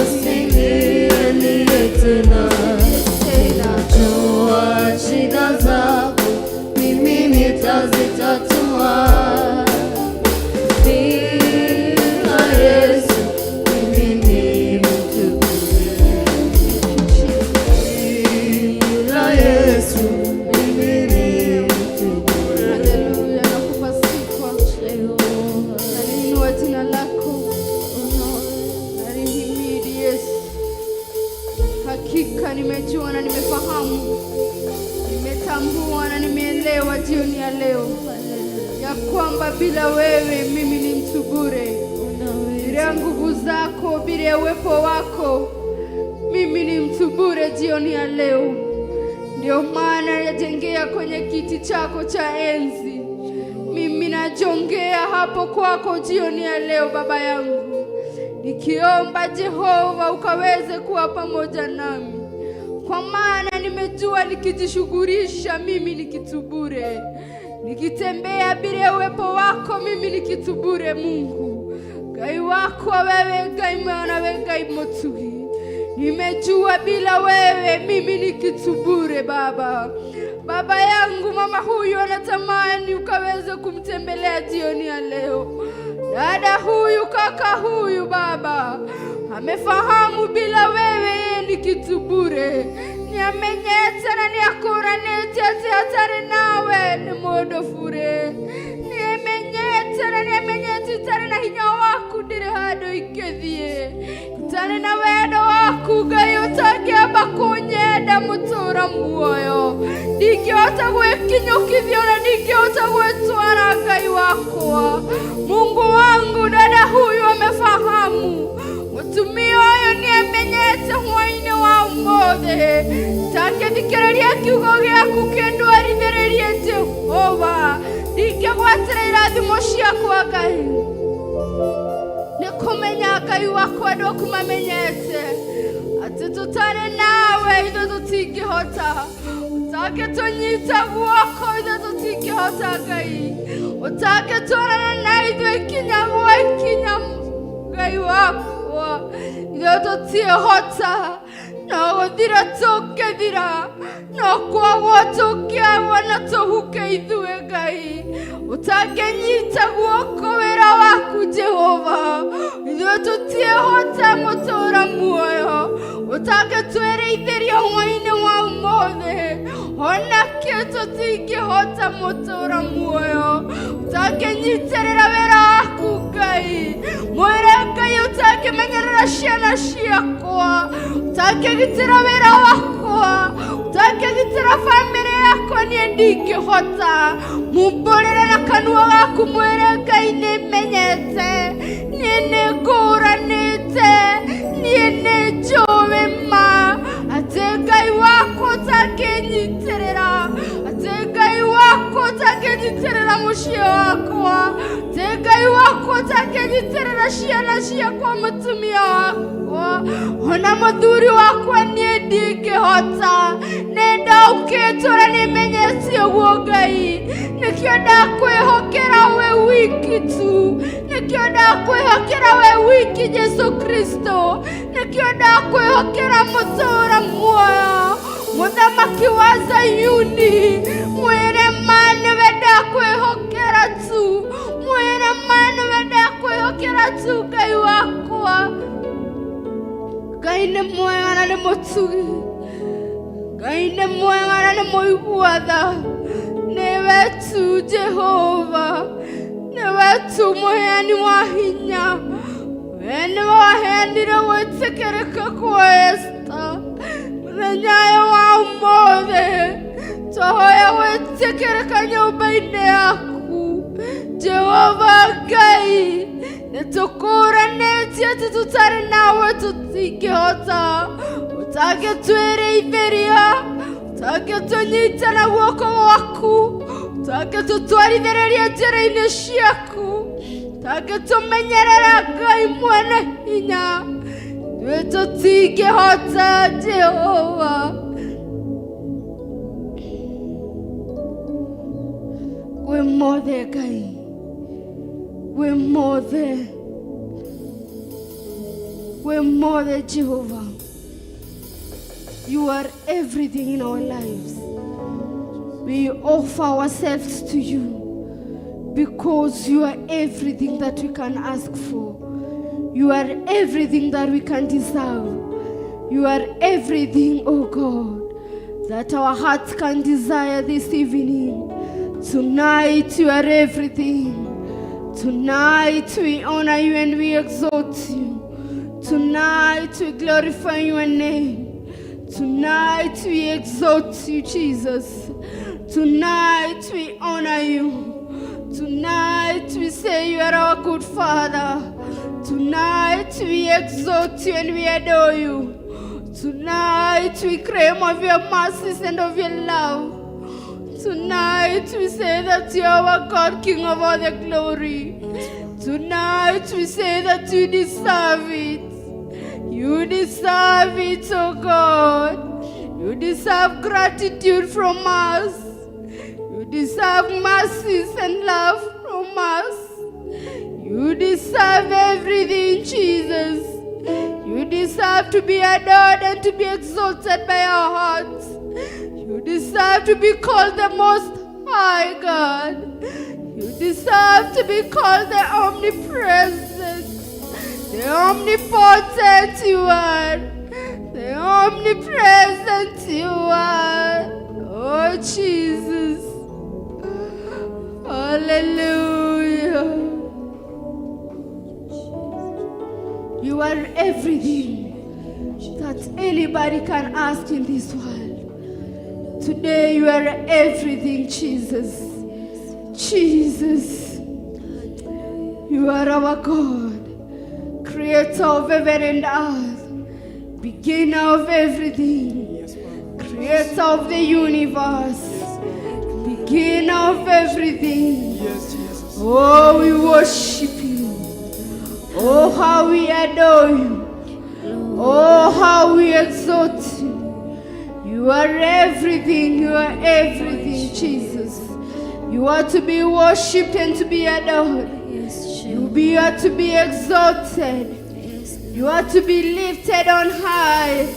usinilie tena. Jua shida zako mimi nitazitatua. Bila Yesu mimi ni mtu bure. Bila Yesu mimi ni mtu bure. Haleluya, nakupa sifa. Naliinua jina lako. Nalihimidi Yesu. Hakika nimejua na nimefahamu, nimetambua na nimeelewa jioni ya leo ya kwamba bila wewe mimi ni mtu bure. Bila nguvu zako, bila uwepo wako mimi ni mtu bure jioni ya leo. Ndio maana najengea kwenye kiti chako cha enzi. Mimi najongea hapo kwako jioni ya leo Baba yangu, nikiomba Jehova ukaweze kuwa pamoja nami, kwa maana nimejua nikijishughulisha mimi ni kitu bure. Nikitembea bila uwepo wako mimi ni kitu bure. Mungu Ngai wako wewe, Ngai mwana wewe, Ngai motuhi. Nimejua bila wewe mimi ni kitu bure Baba. Baba yangu, mama huyu anatamani ukaweze kumtembelea jioni ya leo. Dada huyu, kaka huyu Baba, amefahamu bila wewe ni kitu bure. Niamenyete na niakuranete atare nawe ni modo fure. Niamenyete na niamenyete tare na hinya waku dire hado ikethie. Tare na wedo waku gayo tagia bakunyeda mutura muoyo. Dikiota gwekinyo kithiona, dikiota gwetwara Ngai wakwa. Mungu wangu, dada huyu amefahamu. Mutumia huyo niamenyete hwa-ini wa umothe. Take thikiriria kiugo giaku kendo arithirerie Jehova. Ndingĩgwatĩra irathimo ciaku Ngai. Nĩkũmenya Ngai wakwa ndũkũmamenyete atĩ tũtarĩ nawe ithuĩ tũtingĩhota. Utake tunyita guoko ithuĩ tũtingĩhota Ngai. Utake twarana na ithuĩ ikinya gwa ikinya Ngai wakwa ithuĩ tũtiĩhota. No gũthira tũngĩthira, no kwagwo tũngĩagwo na tũhuke ithuĩ Ngai. Utangĩnyita guoko wĩra waku Jehova ithuĩ tũtiĩhota mũtũũra muoyo. Utangĩtwĩrĩithĩria hwa-ini wa ũmũthĩ, ona kĩ tũtingĩhota mũtũũra muoyo. Utangĩnyitĩrĩra wĩra waku Ngai, mwĩre Ngai utangĩmenyerera ciana ciakwa, utangĩgitĩra wĩra wakwa, utangĩgitĩra bamĩrĩ yakwa, niĩ ndingĩhota. Mumbũrĩre na kanua gaku mwĩre Ngai nĩmenyete, niĩ nĩngũranĩte, niĩ nĩnjũĩ ma atĩ Ngai wakwa ũtangĩnyitĩrĩra, atĩ Ngai wakwa ũtangĩnyitĩrĩra mũciĩ wakwa, atĩ Ngai wakwa ũtangĩnyitĩrĩra ciana ciakwa, mũtumia wakwa, ona mũthuri wakwa, niĩ ndingĩhota. Nĩndaũkĩtwo na nĩmenyete ũguo Ngai, nĩkĩo ndakwĩhokera we wiki tu, nĩkĩo ndakwĩhokera we wiki Jesu Kristo, nĩkĩo ndakwĩhokera mũtũũra muoyo. Mũthamaki wa Zayuni, mwĩre ma nĩwe ndakwĩhokera tu, mwĩre ma nĩwe ndakwĩhokera tu Ngai wakwa. Ngai nĩ mwega na nĩ mũtugi. Ngai nĩ mwega na nĩ mũiguatha. Nĩ wetu Jehova, nĩ wetu mũheani wa hinya. We nĩ waheanire gwĩtĩkĩrĩka kwa Esta. Mũthenya ũyũ wa ũmũthĩ twahoya gwĩtĩkĩrĩka nyũmba-inĩ yaku Jehova Ngai. Nĩtũkũranĩtie atĩ tũtarĩ nawe tũtingĩhota. Ũtangĩtwĩrĩithĩria, ũtangĩtũnyita na guoko gwaku, ũtangĩtũtwarithĩrĩria njĩra-inĩ ciaku, ũtangĩtũmenyerera Ngai mwene hinya, ithuĩ tũtingĩhota Jehova. Wĩ mothe Ngai, wĩ mothe, wĩ mothe Jehova. You are everything in our lives. We offer ourselves to you because you are everything that we can ask for. You are everything that we can deserve. You are everything, oh God, that our hearts can desire this evening. Tonight you are everything. Tonight we honor you and we exalt you. Tonight we glorify your name. Tonight we exalt you, Jesus. Tonight we honor you. Tonight we say you are our good Father. Tonight we exalt you and we adore you. Tonight we claim of your mercies and of your love. Tonight we say that you are our God, King of all the glory. Tonight we say that you deserve it. You deserve it, oh God. You deserve gratitude from us. You deserve mercies and love from us. You deserve everything, Jesus. You deserve to be adored and to be exalted by our hearts. You deserve to be called the Most High God. You deserve to be called the Omnipresent, the Omnipotent you are, the Omnipresent you are. Oh Jesus, hallelujah. You are everything that anybody can ask in this world. Today you are everything, Jesus. Jesus, you are our God, creator of heaven and earth, beginner of everything, creator of the universe, beginner of everything. Oh, we worship you. Oh, how we adore you. Oh, how we exalt you. You are everything, you are everything, Jesus. You are to be worshipped and to be adored. You are to be exalted. You are to be lifted on high.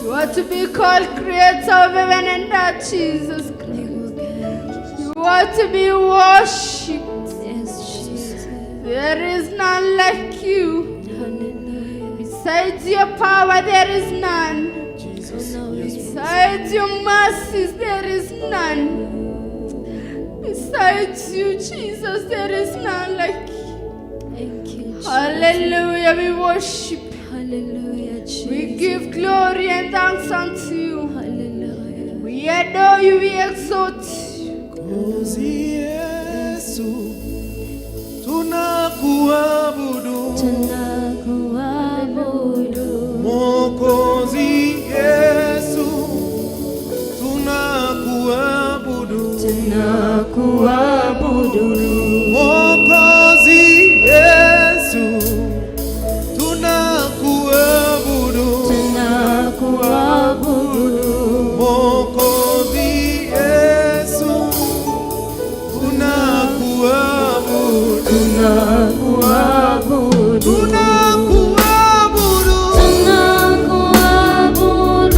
You are to be called creator of heaven and earth, Jesus Christ. You are to be worshipped. There is none like you. Besides your power, there is none. Besides your mercies, there is none. Besides you, Jesus, there is none like you. Thank you, Hallelujah, we worship. Hallelujah, Jesus. We give glory and thanks unto you. Hallelujah. We adore you, we exalt you. Kozi Yesu, tunakuabudu. Tunakuabudu. Mwokozi Yesu, tunakuabudu. Tunakuabudu. Mwokozi Yesu, tunakuabudu. Tunakuabudu. Mwokozi Yesu, tunakuabudu. Tunakuabudu. Tunakuabudu. Tunakuabudu.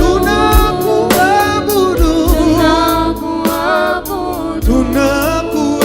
Tunakuabudu. Tunakuabudu.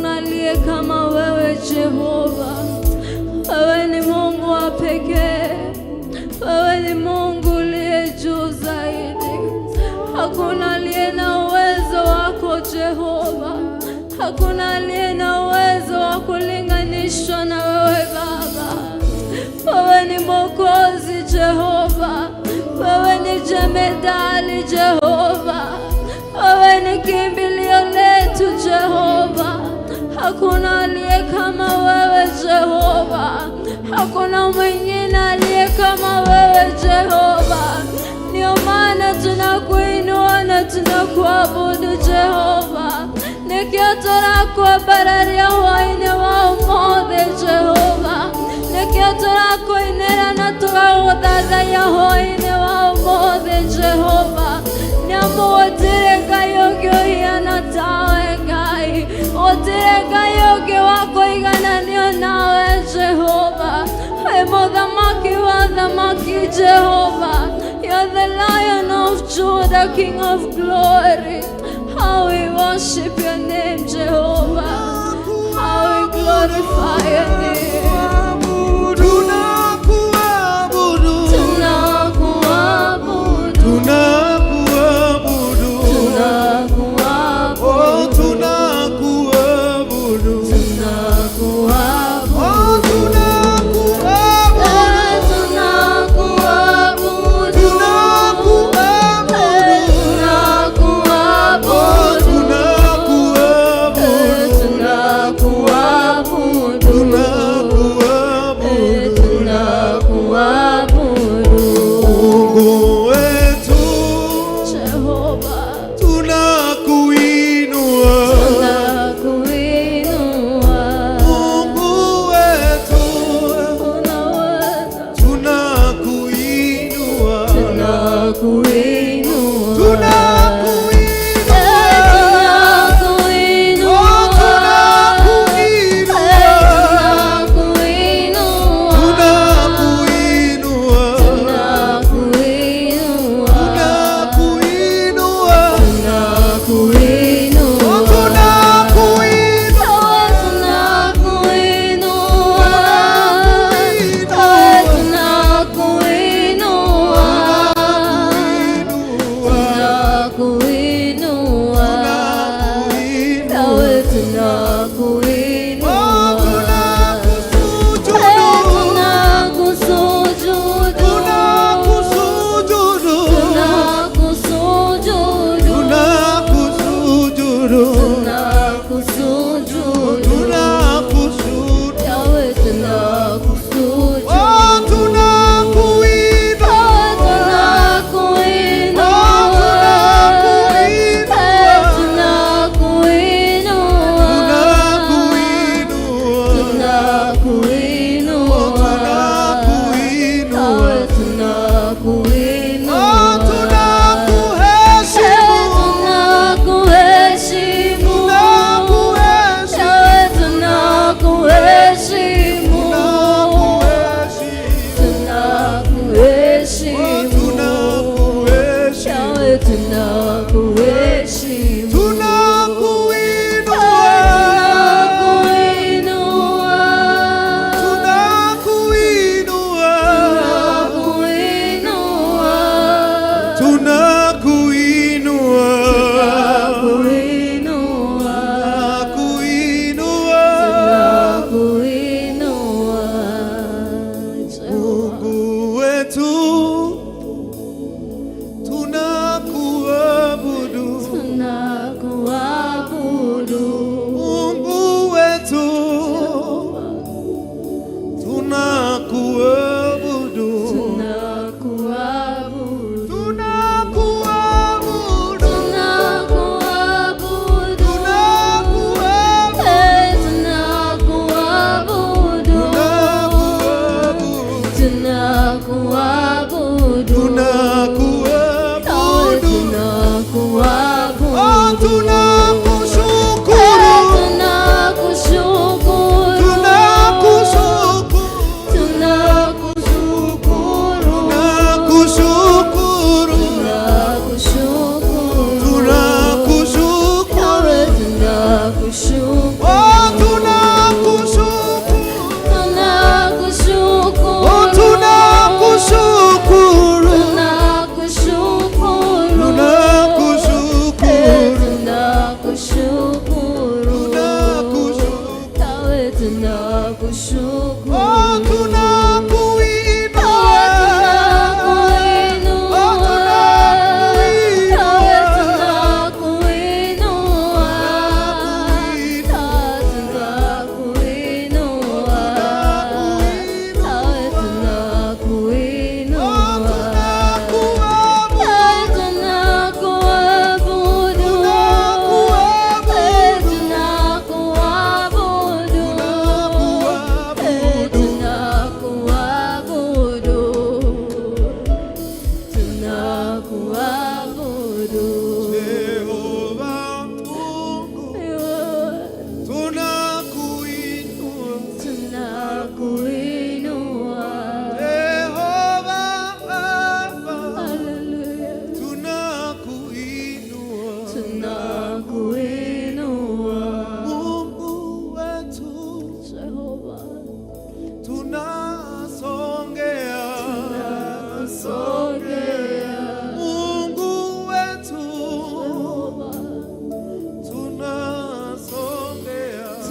hakuna aliye kama wewe Jehova. Wewe ni Mungu wa pekee, wewe ni Mungu uliye juu zaidi. Hakuna aliye na uwezo wako Jehova, hakuna aliye na uwezo wa kulinganishwa na wewe Baba. Wewe ni Mwokozi Jehova, wewe ni jemedali Jehova, wewe ni kimbilio letu Jehova. Hakuna aliye kama wewe Jehova, hakuna mwingine aliye kama wewe Jehova. Ndio maana tunakuinua na tunakuabudu Jehova. Nikiotora kwa barari ya hwa-ini wa umothe Jehova, nikiotora kwa inera na tuwa Guthathaiya hwa-ini wa umothe Jehova. Nyamu otire Ngai ũngĩũhiana tawe Ngai, otire Ngai ũngĩ wa kũigananio nawe Jehova. Wĩ mũthamaki wa thamaki Jehova, you're the Lion of Judah, King of glory. How we worship your name Jehovah, how we glorify your name.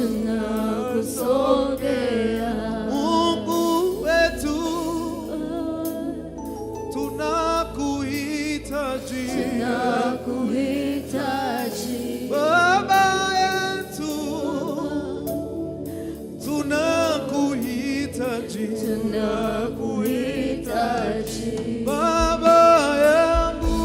tunakusogea. Mungu wetu, tunakuhitaji. Tunakuhitaji. Baba yetu, tunakuhitaji. Tunakuhitaji. Baba yangu,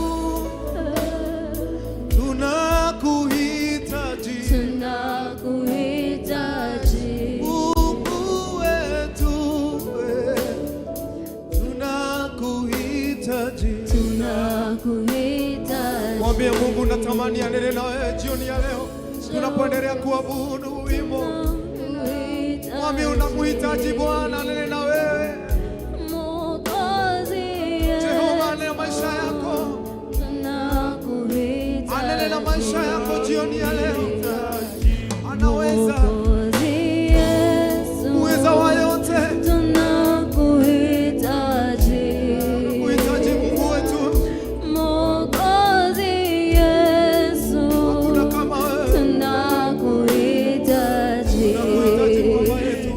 tunakuhitaji. Tunakuhitaji. Mungu wetu, tunakuhitaji. Tunakuhitaji. Mwambie Mungu natamani anene na wewe jioni ya leo tunapoendelea kuabudu wimbo. Mwambie unamuhitaji Bwana anene na wewe. Jehova anene na maisha yako. Anene na maisha yako jioni ya leo. Anaweza. Uweza wa yote. Unakuhitaji Mungu wetu. Hakuna kama wewe. Unakuhitaji Baba yetu.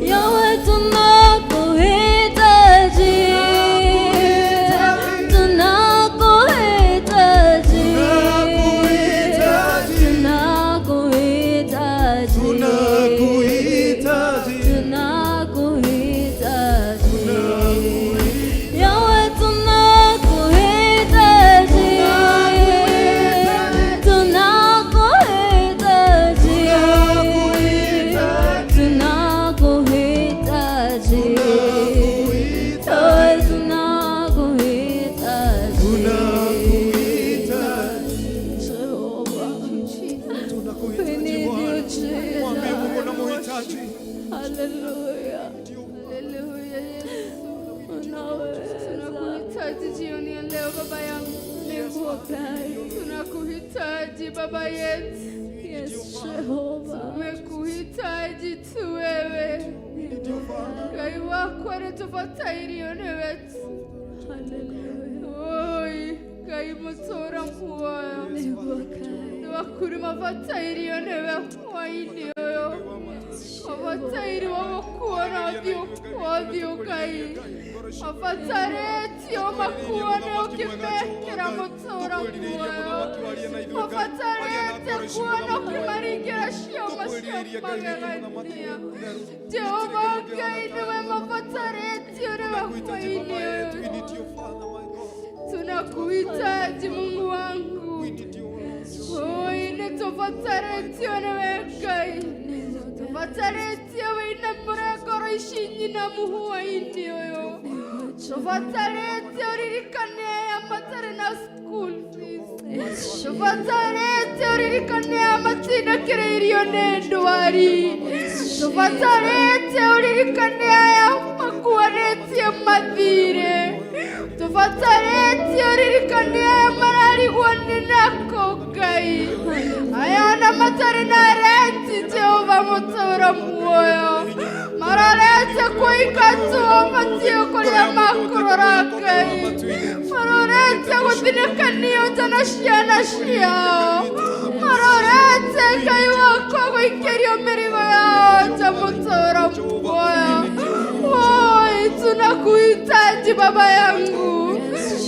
Hallelujah. Haleluya Yesu. Tunakuhitaji jioni ya leo Baba yangu. Tunakuhitaji Baba yetu. Yes, Jehovah. Tumekuhitaji tu wewe. Ngai wako anatufatairi one wetu. Hallelujah. Oi, Ngai mutora mpuaya. Wakuri mafatairi one wetu hwa-ini oyo. Mafatairi wawakuona wadio Ngai. Mafatareti omakuona ukimekera mutora mpuaya. Mafatareti kuona ukimaringira shioma magagania. Jehova Ngai niwe mafatareti one hwa-ini oyo. Tunakuhitaji Mungu wangu. Oi, tufatareti one Ngai. Tufatareti ina muragoro ishinyi na hwa-ini oyo. Tufatareti oririkane amatare na school fees. Tufatareti oririkane amatina kireirio nendwari. Tufatareti oririkane amakuareti amathire. Tufatareti oririkane amarari guanenako Ngai. Ayana matare na renti Jehova mutora muoyo. Mararete kuikatu matio kulia makurora Ngai. Mararete kutinekaniyo tanashiana shia. Mararete Ngai wako kuikerio merigo yao tamutora muoyo. Oi, tunakuhitaji Baba yangu.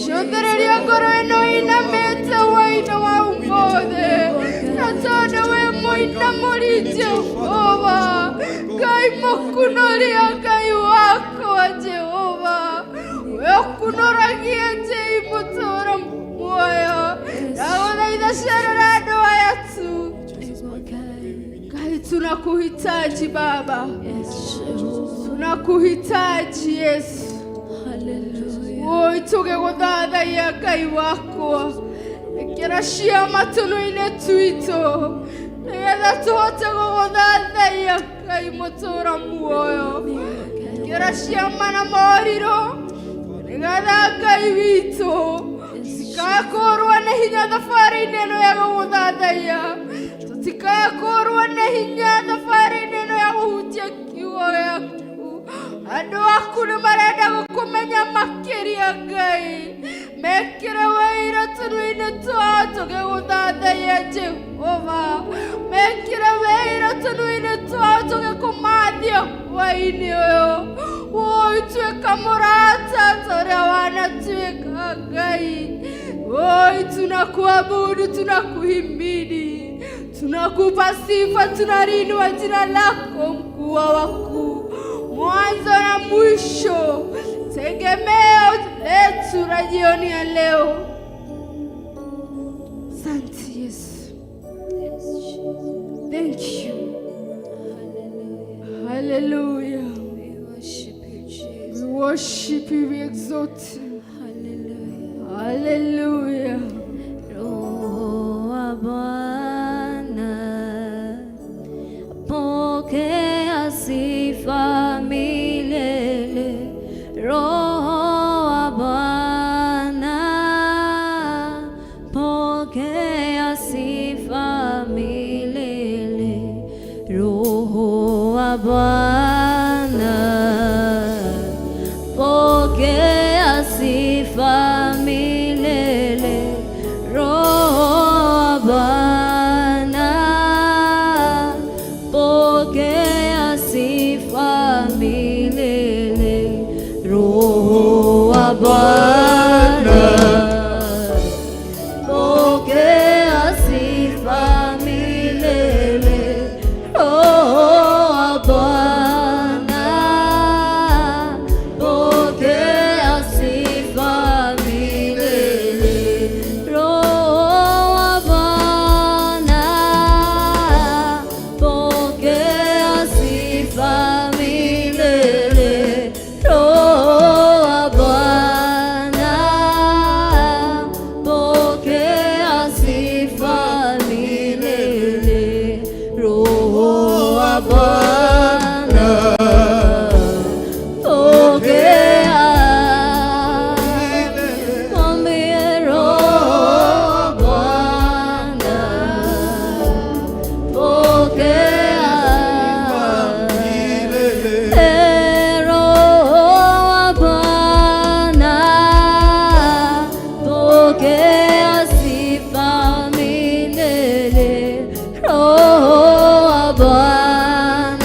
Shotereria ngoro eno inamete hwa-ini wa umbothe. Natona we moina muri Jehova. Ngai mukunoria Ngai wako wa Jehova. We kunoragia jei mutora muoyo. Ndaguthaitha cerera andũ aya tu. Ngai tunakuhitaji Baba. Tunakuhitaji Yesu. Hallelujah. Oi, tugeguthathaiya Ngai wakwa. Ikira ciama tunu-ini twitu. Nigetha tuhote guguthathaiya Ngai mutura muoyo. Ikira ciama na moriro. Nigetha Ngai witu tikakorwo nĩ hinya thabarĩ-inĩ ĩno ya gũgũthathaiya. Tikakorwo nĩ hinya thabarĩ-inĩ ĩno ya gũhutia kiugo gĩaku. Andũ aku nĩ marenda gũkũmenya makĩria Ngai. Mekĩre wĩira tũnua-inĩ twao tũgĩgũthathaiya Jehova. Mekĩre wĩira tũnua-inĩ twao hwa-ini oyo. Woi tuweka MURATA torea wana tuweka Ngai. Woi tunakuabudu, tunakuhimidi, tunakupa sifa, tunalinua jina lako mkuu wa wakuu, mwanzo na mwisho, tegemeo letu la jioni ya leo. Asante Yesu. Thank you. Hallelujah. We worship you, Jesus. We worship you, we exalt you. Hallelujah. Hallelujah. Roho wa Bwana, pokea sifa milele. Roho wa Bwana, pokea sifa milele. Roho wa Bwana, pokea sifa milele. Roho wa Bwana, pokea sifa milele. Roho wa Bwana, pokea sifa milele. Roho wa Bwana, pokea sifa milele. Roho wa Bwana, pokea sifa milele. Roho wa Bwana, pokea sifa milele. Roho wa Bwana, pokea. Mwambie Roho wa Bwana, pokea. Roho wa Bwana, pokea sifa milele. Roho wa Bwana,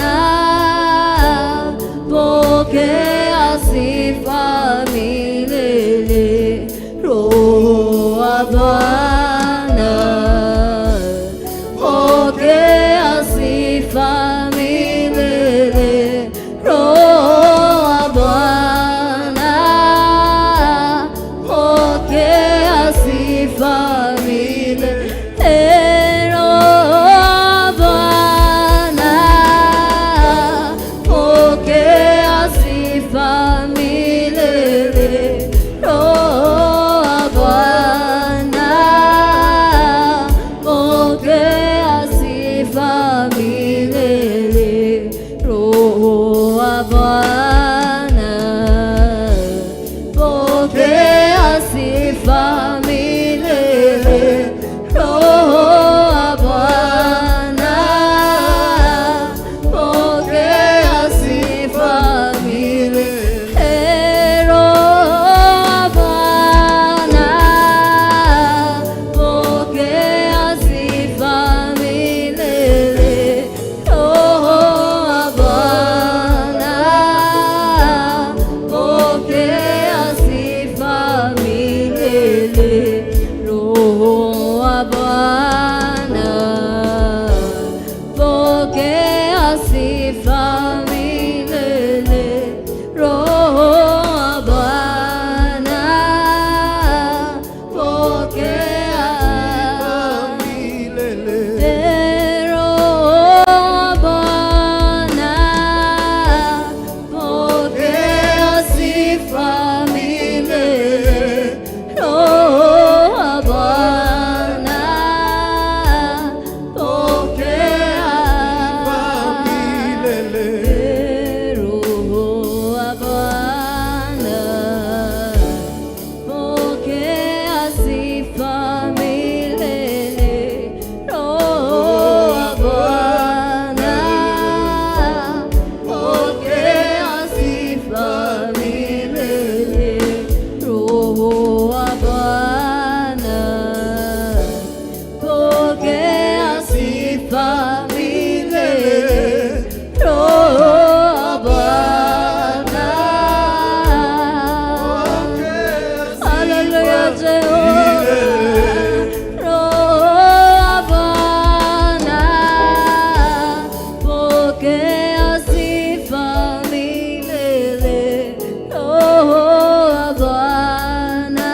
pokea sifa milele. Roho wa Bwana,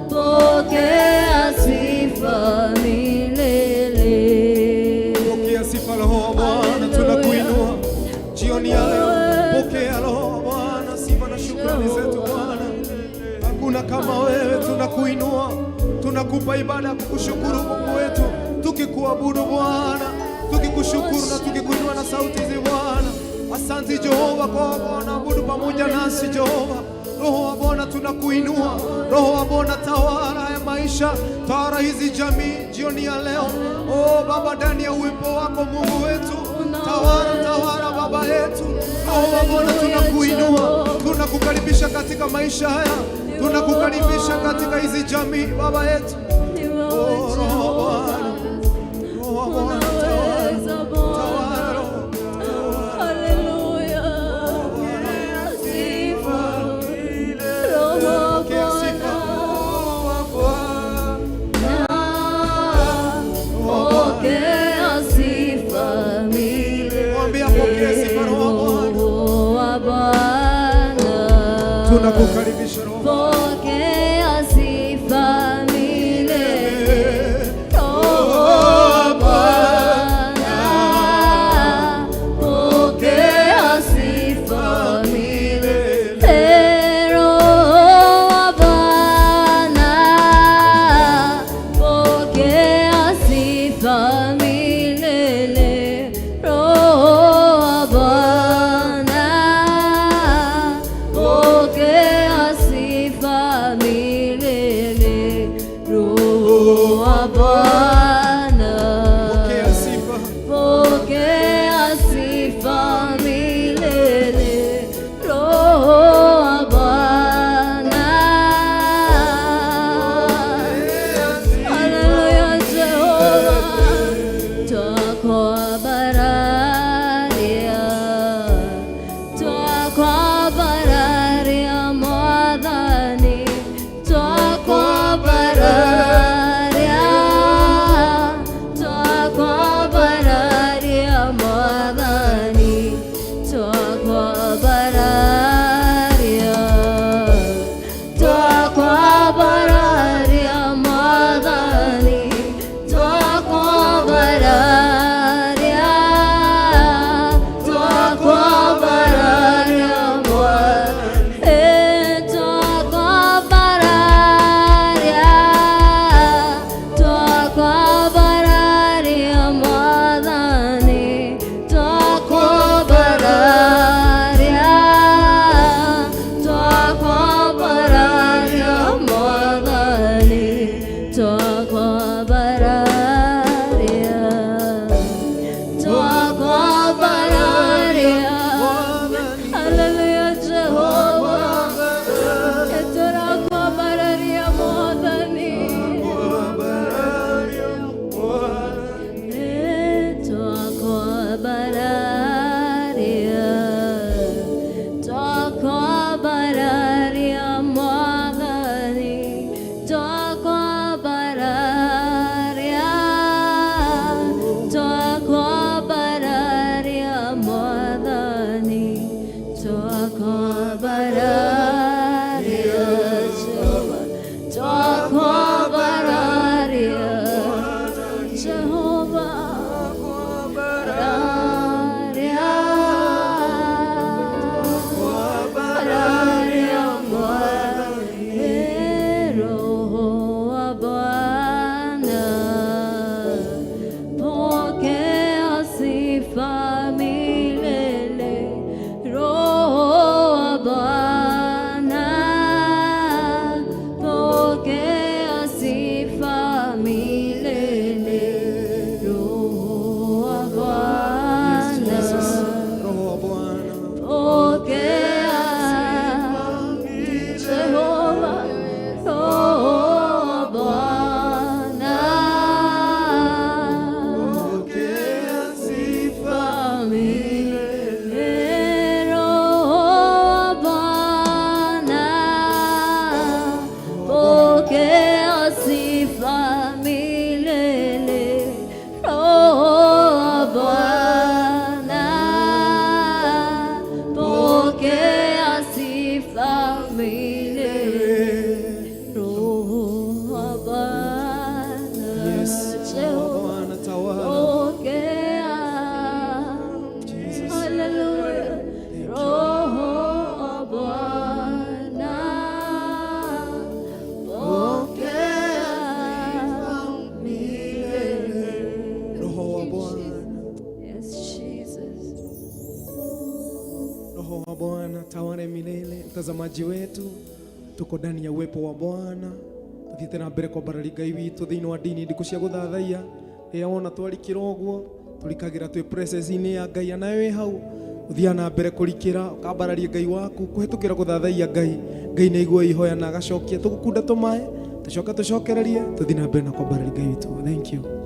pokea sifa milele. Pokea sifa Roho wa Bwana, tunakuinua jioni ya leo. Pokea Roho wa Bwana sifa na shukrani zetu Bwana. Hakuna kama wewe, tunakuinua, tunakupa ibada ya kukushukuru Mungu wetu, tukikuabudu Bwana, tukikushukuru na tukikuinua na sauti hizi Bwana. Asante Jehova kwa Bwana, abudu pamoja nasi Jehova. Roho wa Bwana tunakuinua, Roho wa Bwana tawala ya maisha, tawala hizi jamii jioni ya leo. Oh Baba, ndani ya uwepo wako Mungu wetu, tawala Baba yetu. Roho wa Bwana tunakuinua, tunakukaribisha katika maisha haya, tunakukaribisha katika hizi jamii Baba yetu. Oh Roho wa Bwana, Roho wa Bwana tawala. Haleluya. Sifa Roho wa Bwana, pokea sifa milele. Mwambie apokee sifa Roho wa Bwana. Tunakukaribisha Roho. Pokea sifa milele. Roho wa Bwana, pokea sifa milele. Roho wa Bwana, pokea sifa milele. Roho wa Bwana, pokea sifa milele. Roho wa Bwana, Pokea sifa. pokea sifa milele. Roho wa Bwana. Haleluya Jehova, twakubararia Mwathani, twakubararia Mwathani. Bwana tawale milele. Mtazamaji wetu, tuko ndani ya uwepo wa Bwana, tuthiete na mbere kwa barari Ngai witu thiini wa ndini Ndiku cia Guthathaiya. Ona twarikira uguo turikagira twi presence-ini ya Ngai, nawe wi hau uthia na mbere kurikira ukambararia Ngai waku kuhitukira Guthathaiya Ngai ni igua ihoya na agacokia. Tugukunda tumae tucoka tucokererie tuthi na mbere na kwa barari Ngai witu. Thank you.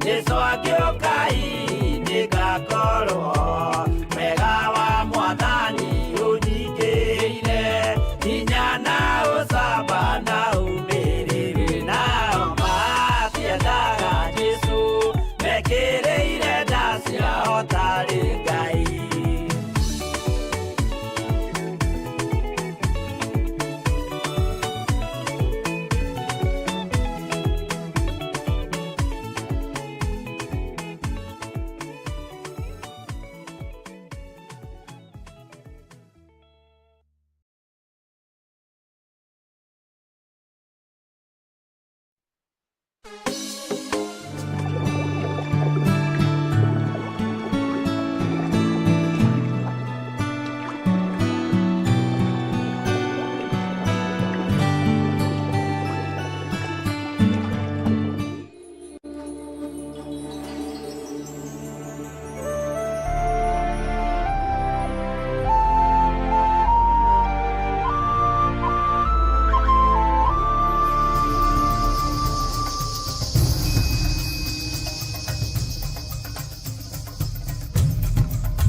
This Guthathaiya gakorwo wega wa Mwathani ũnyingĩire hinya na ũcamba na umĩrĩru nao matiendaga Jesũ mekĩrĩire nda ciao tarĩ Ngai.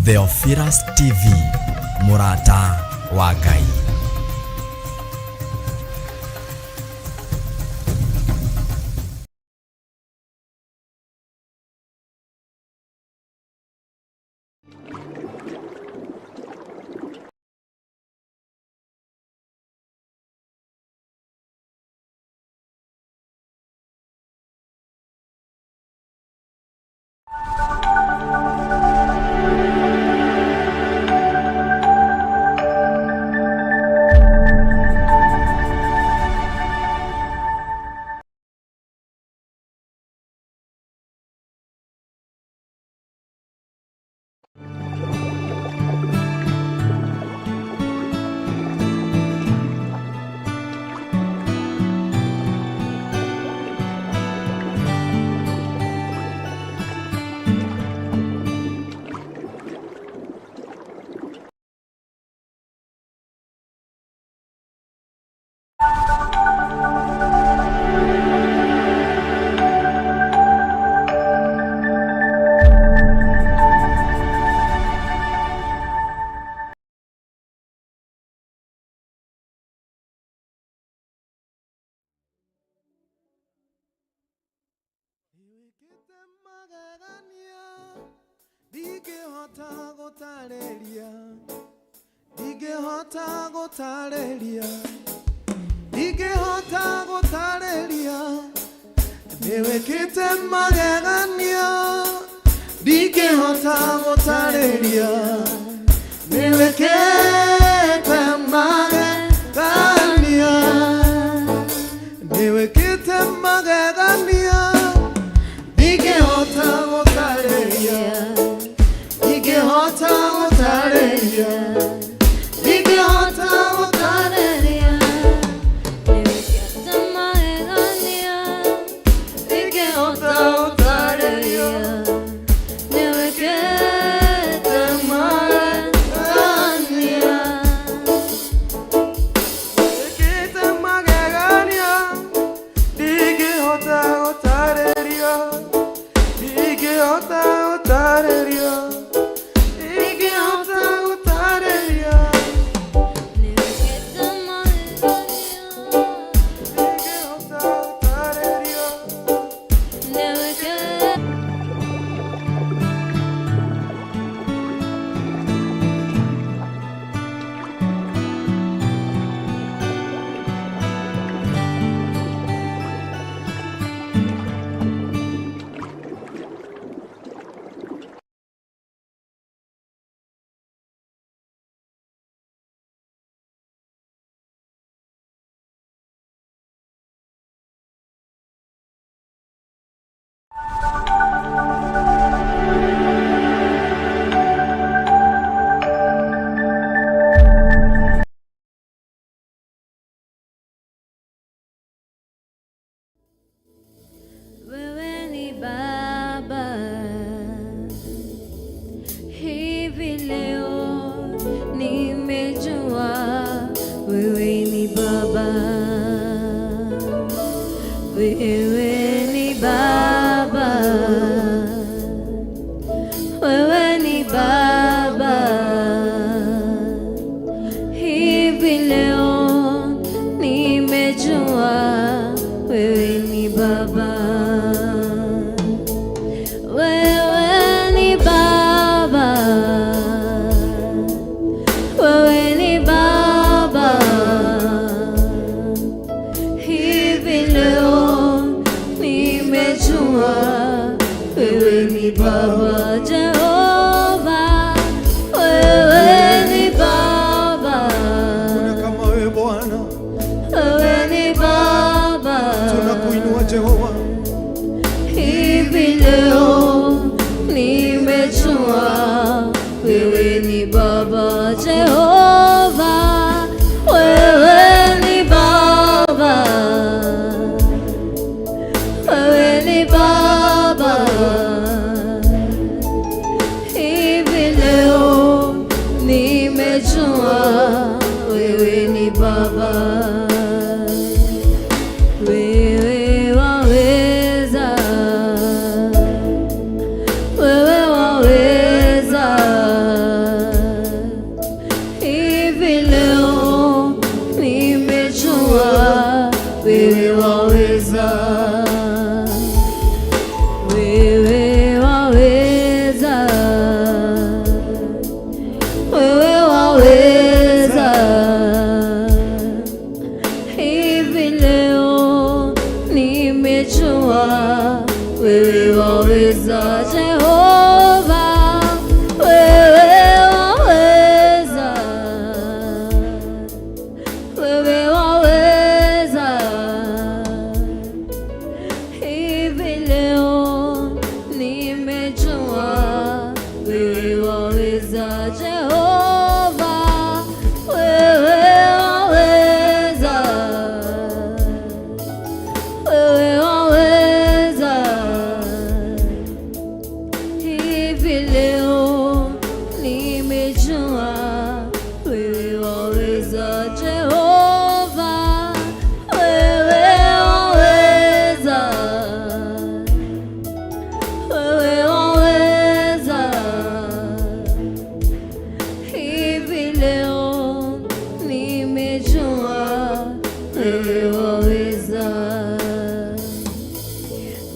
Theophilus TV, MURATA wa Ngai. Niwekete magegania ndingĩhota gũtarĩria niwekete magegania niwekete magegania ndingĩhota gũtarĩria ndingĩhota gũtarĩria ndingĩhota gũtarĩria Wewe ni Baba. Baba, wewe ni Baba, wewe ni Baba. Hivi leo nimejua wewe ni Baba Jehova, wewe ni Baba. Kuna kama wewe Bwana, wewe ni Baba. tunakuinua Jehova. Hivi leo nimejua wewe ni Baba Jehova, wewe ni Baba, wewe ni Baba. Hivi leo nimejua wewe ni Baba. Wewe waweza, wewe waweza. Hivi leo nimejua wewe waweza, wewe waweza, wewe waweza. Hivi leo nimejua wewe waweza Jehova, wewe waweza, wewe waweza. Hivi leo nimejua wewe waweza Jehova, wewe waweza, wewe waweza. Hivi leo nimejua wewe waweza Jehova, wewe waweza, wewe waweza. Hivi leo nimejua wewe waweza,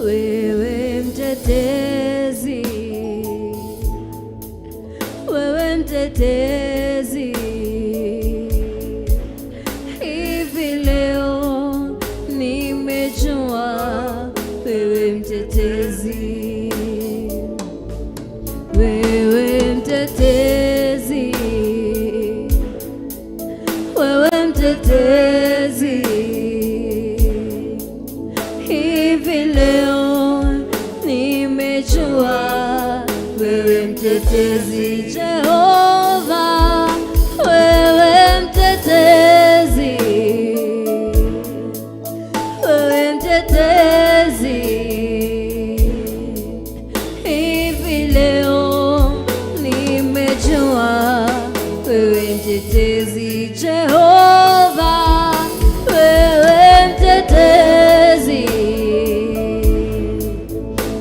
wewe mtetezi, wewe mtetezi. Hivi leo nimejua wewe mtetezi, wewe mtetezi, wewe mtetezi. Hivi leo nimejua wewe mtetezi Jehova, wewe mtetezi, wewe mtetezi. Hivi leo nimejua wewe mtetezi Jehova, wewe mtetezi,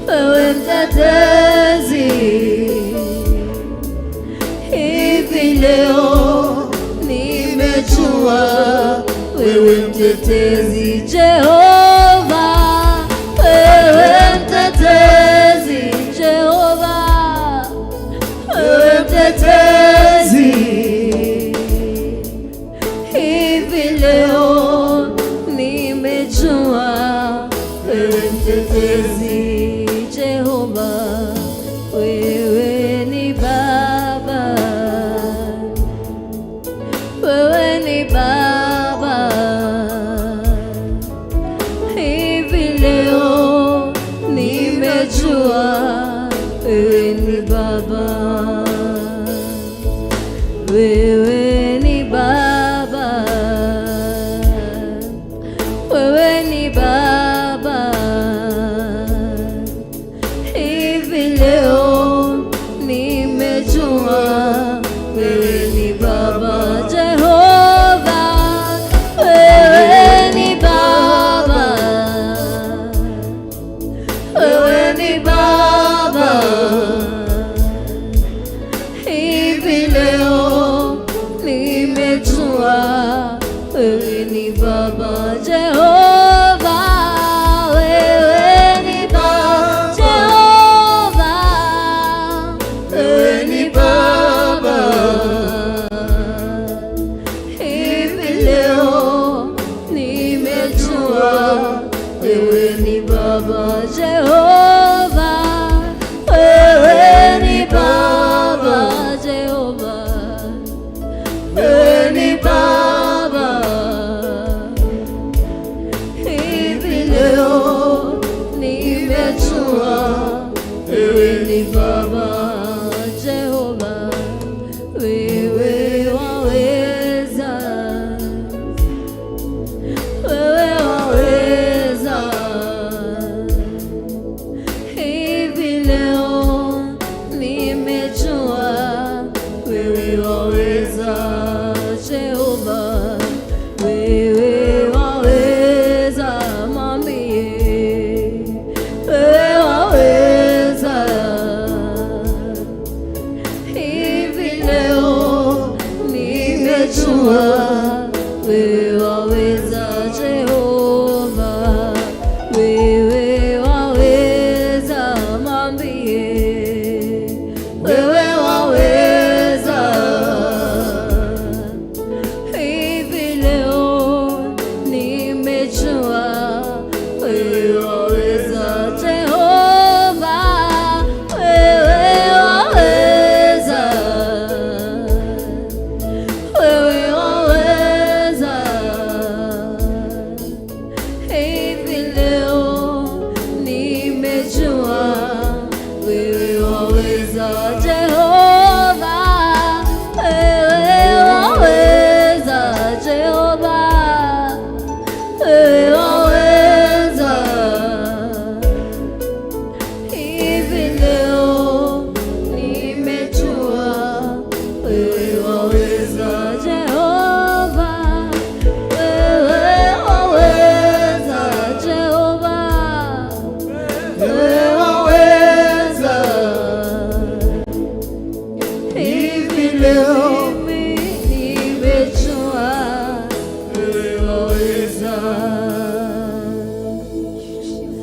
wewe mtetezi. Hivi leo nimejua wewe mtetezi Jehova, wewe mtetezi Jehova, wewe mtetezi. Hivi leo nimejua wewe mtetezi Jehova, wewe ni Baba, wewe ni Baba. Hivi leo nimejua wewe ni Baba, wewe ni Baba, wewe ni Baba. Hivi leo nimejua wewe ni Baba Jehova, wewe ni Baba, wewe ni Baba. Hivi leo wewe ni Baba Jehova, wewe ni Baba Jehova, wewe ni Baba. Hivi leo nimejua wewe ni Baba Jehova, wewe waweza, wewe waweza. Hivi leo nimejua wewe waweza Jehova, wewe waweza mambie, wewe waweza. Hivi leo nimejua wewe waweza Jehova, wewe waweza mambie, wewe waweza. Hivi leo nimejua wewe waweza Jehova, wewe waweza, wewe waweza. Hivi leo nimejua wewe waweza Jehova, wewe waweza Jehova, wewe waweza. Hivi leo nimejua wewe waweza Jehova, wewe waweza Jehova, wewe waweza. Hivi leo nimejua wewe waweza.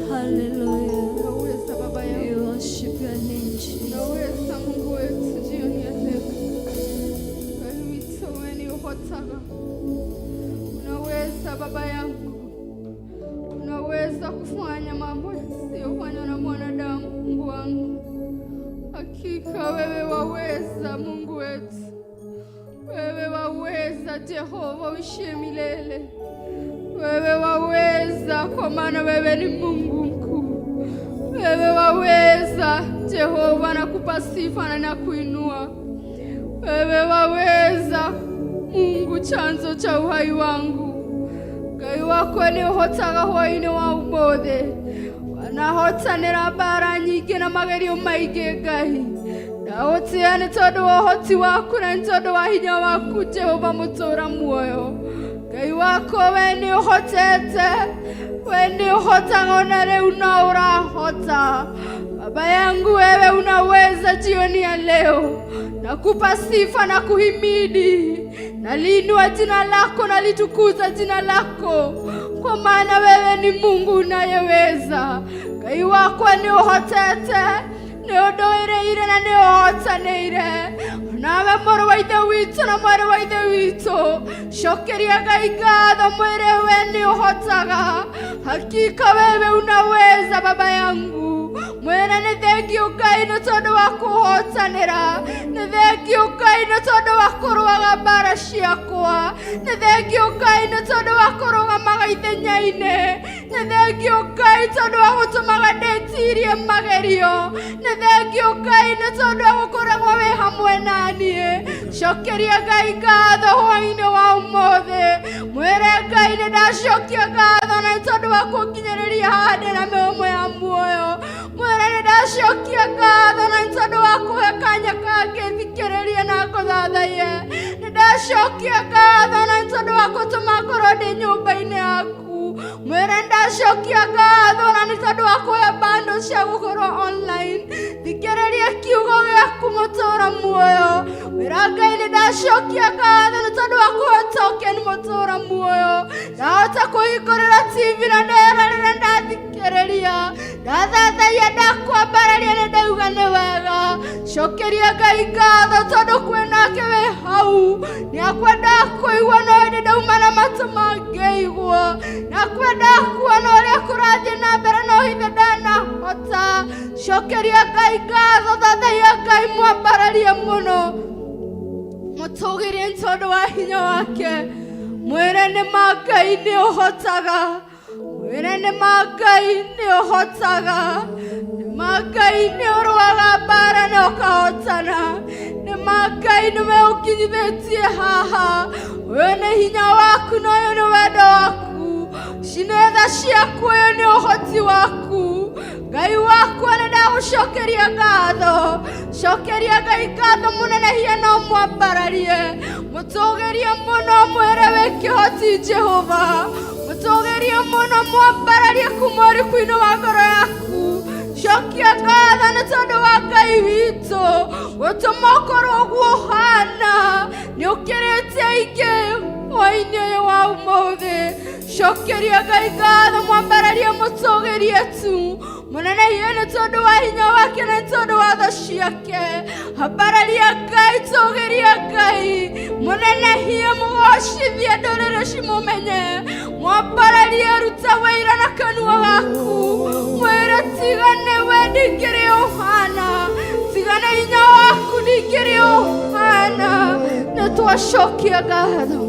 Hallelujah. Unaweza Baba We yangu, worship your name, Jesus. unaweza Mungu wetu jioni ya leo. Wito weni uhotaga. Unaweza Baba yangu, unaweza kufanya mambo yasiyofanywa na mwanadamu. Mungu wangu, hakika wewe waweza. Mungu wetu, wewe waweza Jehova uishie milele. Wewe waweza, kwa maana wewe ni Mungu mkuu. Wewe waweza Jehova, nakupa sifa na nakuinua. Wewe waweza Mungu, chanzo cha uhai wangu. Ngai wako ni uhotaga hwa-ini wa umothe, wanahotanĩra mbara nyingĩ na magerio maingĩ. Ngai ndagũtĩĩa nĩ tondũ wa ũhoti waku na nĩ tondũ wa hinya waku Jehova mũtũũra muoyo. Ngai wako we nĩ ũhotete, we nĩ ũhotaga ona rĩu na ũrahota. Baba yangu, wewe unaweza jioni ya leo. Nakupa sifa na kuhimidi, naliinua jina lako, nalitukuza jina lako, kwa maana wewe ni Mungu unayeweza. Ngai wako nĩ ũhotete, nĩ ũndũĩrĩire na nĩ ũhotanĩire. Nawe mũrũ wa ithe witũ na mwarĩ wa ithe witũ, cokeria Ngai ngatho, mwĩre we nĩ ũhotaga. Hakika wewe unaweza Baba yangu. Mwĩre nĩ thengiũ Ngai nĩ tondũ wa kũhotanĩra, nĩ thengiũ Ngai nĩ tondũ wa kũrũaga mbara ciakwa, nĩ thengiũ Ngai nĩ tondũ wa kũrũgamaga ithenya-inĩ, nĩ thengiũ Ngai tondũ wa gũtũmaga ndĩtirie magerio, nĩ thengiũ Ngai nĩ tondũ wa gũkoragwo wĩ hamwe naniĩ. Cokeria Ngai ngatho hwa-inĩ wa ũmũthĩ, mwĩre Ngai nĩ ndacokia ngatho na nĩ tondũ wa kũnginyĩrĩria handĩ na mĩhũmũ ya muoyo. Mwĩre nĩ ndacokia ngatho na nĩ tondũ wa kũhe kanya kangĩ thikĩrĩrie na ngũthathaiye. Nĩ ndacokia ngatho na nĩ tondũ wa gũtũma ngorwo ndĩ nyũmba-inĩ yaku. Mwĩre ndacokia ngatho na nĩ tondũ wa kũhe bando cia gũkorwo online. Thikĩrĩria kiugo gĩaku mũtũũra muoyo. Mwĩra Ngai nĩ ndacokia ngatho nĩ tondũ wa kũhe token mũtũũra muoyo. Ndahota kũhingũrĩra TV na nderorera ndathikĩrĩria. Ndathathaiya ndakwambararia nĩ ndauga nĩ wega. Cokeria Ngai ngatho tondũ kwĩ nake wĩ hau. Nĩ akwenda kũigua no hĩndĩ ndauma na mata mangeigua na kwenda kuona ũrĩa kũrathiĩ na mbere no hithe ndanahota cokeria Ngai ngatho thathaia Ngai mwambararie mũno mũtũgĩrie tondũ wa hinya wake mwĩre nĩ ma Ngai nĩ ũhotaga mwĩre nĩ ma Ngai nĩ ũhotaga nĩ ma Ngai nĩ ũrũaga mbara na ũkahotana nĩ ma Ngai nĩwe ũkinyithĩtie haha ũyũ nĩ hinya waku na ũyũ nĩ wendo waku cinetha ciaku ũyũ nĩ ũhoti waku Ngai wakwa nĩ ndagũcokeria ngatho cokeria Ngai ngatho mũnenehie na ũmwambararie mũtũgĩrie mũno mwĩre wĩ kĩhoti Jehova mũtũgĩrie mũno mwambararie kuma ũrĩku-inĩ wa ngoro yaku cokia ngatho nĩ tondũ wa Ngai witũ gũtũma ũkorwo ũguo ũhana nĩ ũkĩrĩte aingĩ hwa-inĩ ũyũ wa ũmũthĩ cokeria Ngai ngatho mwambararie mũtũgĩrie tu mũnenehie nĩ tondũ wa hinya wake na tondũ wa tha ciake ambararia Ngai tũgĩria Ngai mũnenehie mũgocithie ndũrĩrĩ cimũmenye mwambararie ruta wĩira na kanua gaku mwĩre tigane we ndingĩrĩ ũhana tigane hinya waku ndingĩrĩ ũhana nĩ twacokia ngatho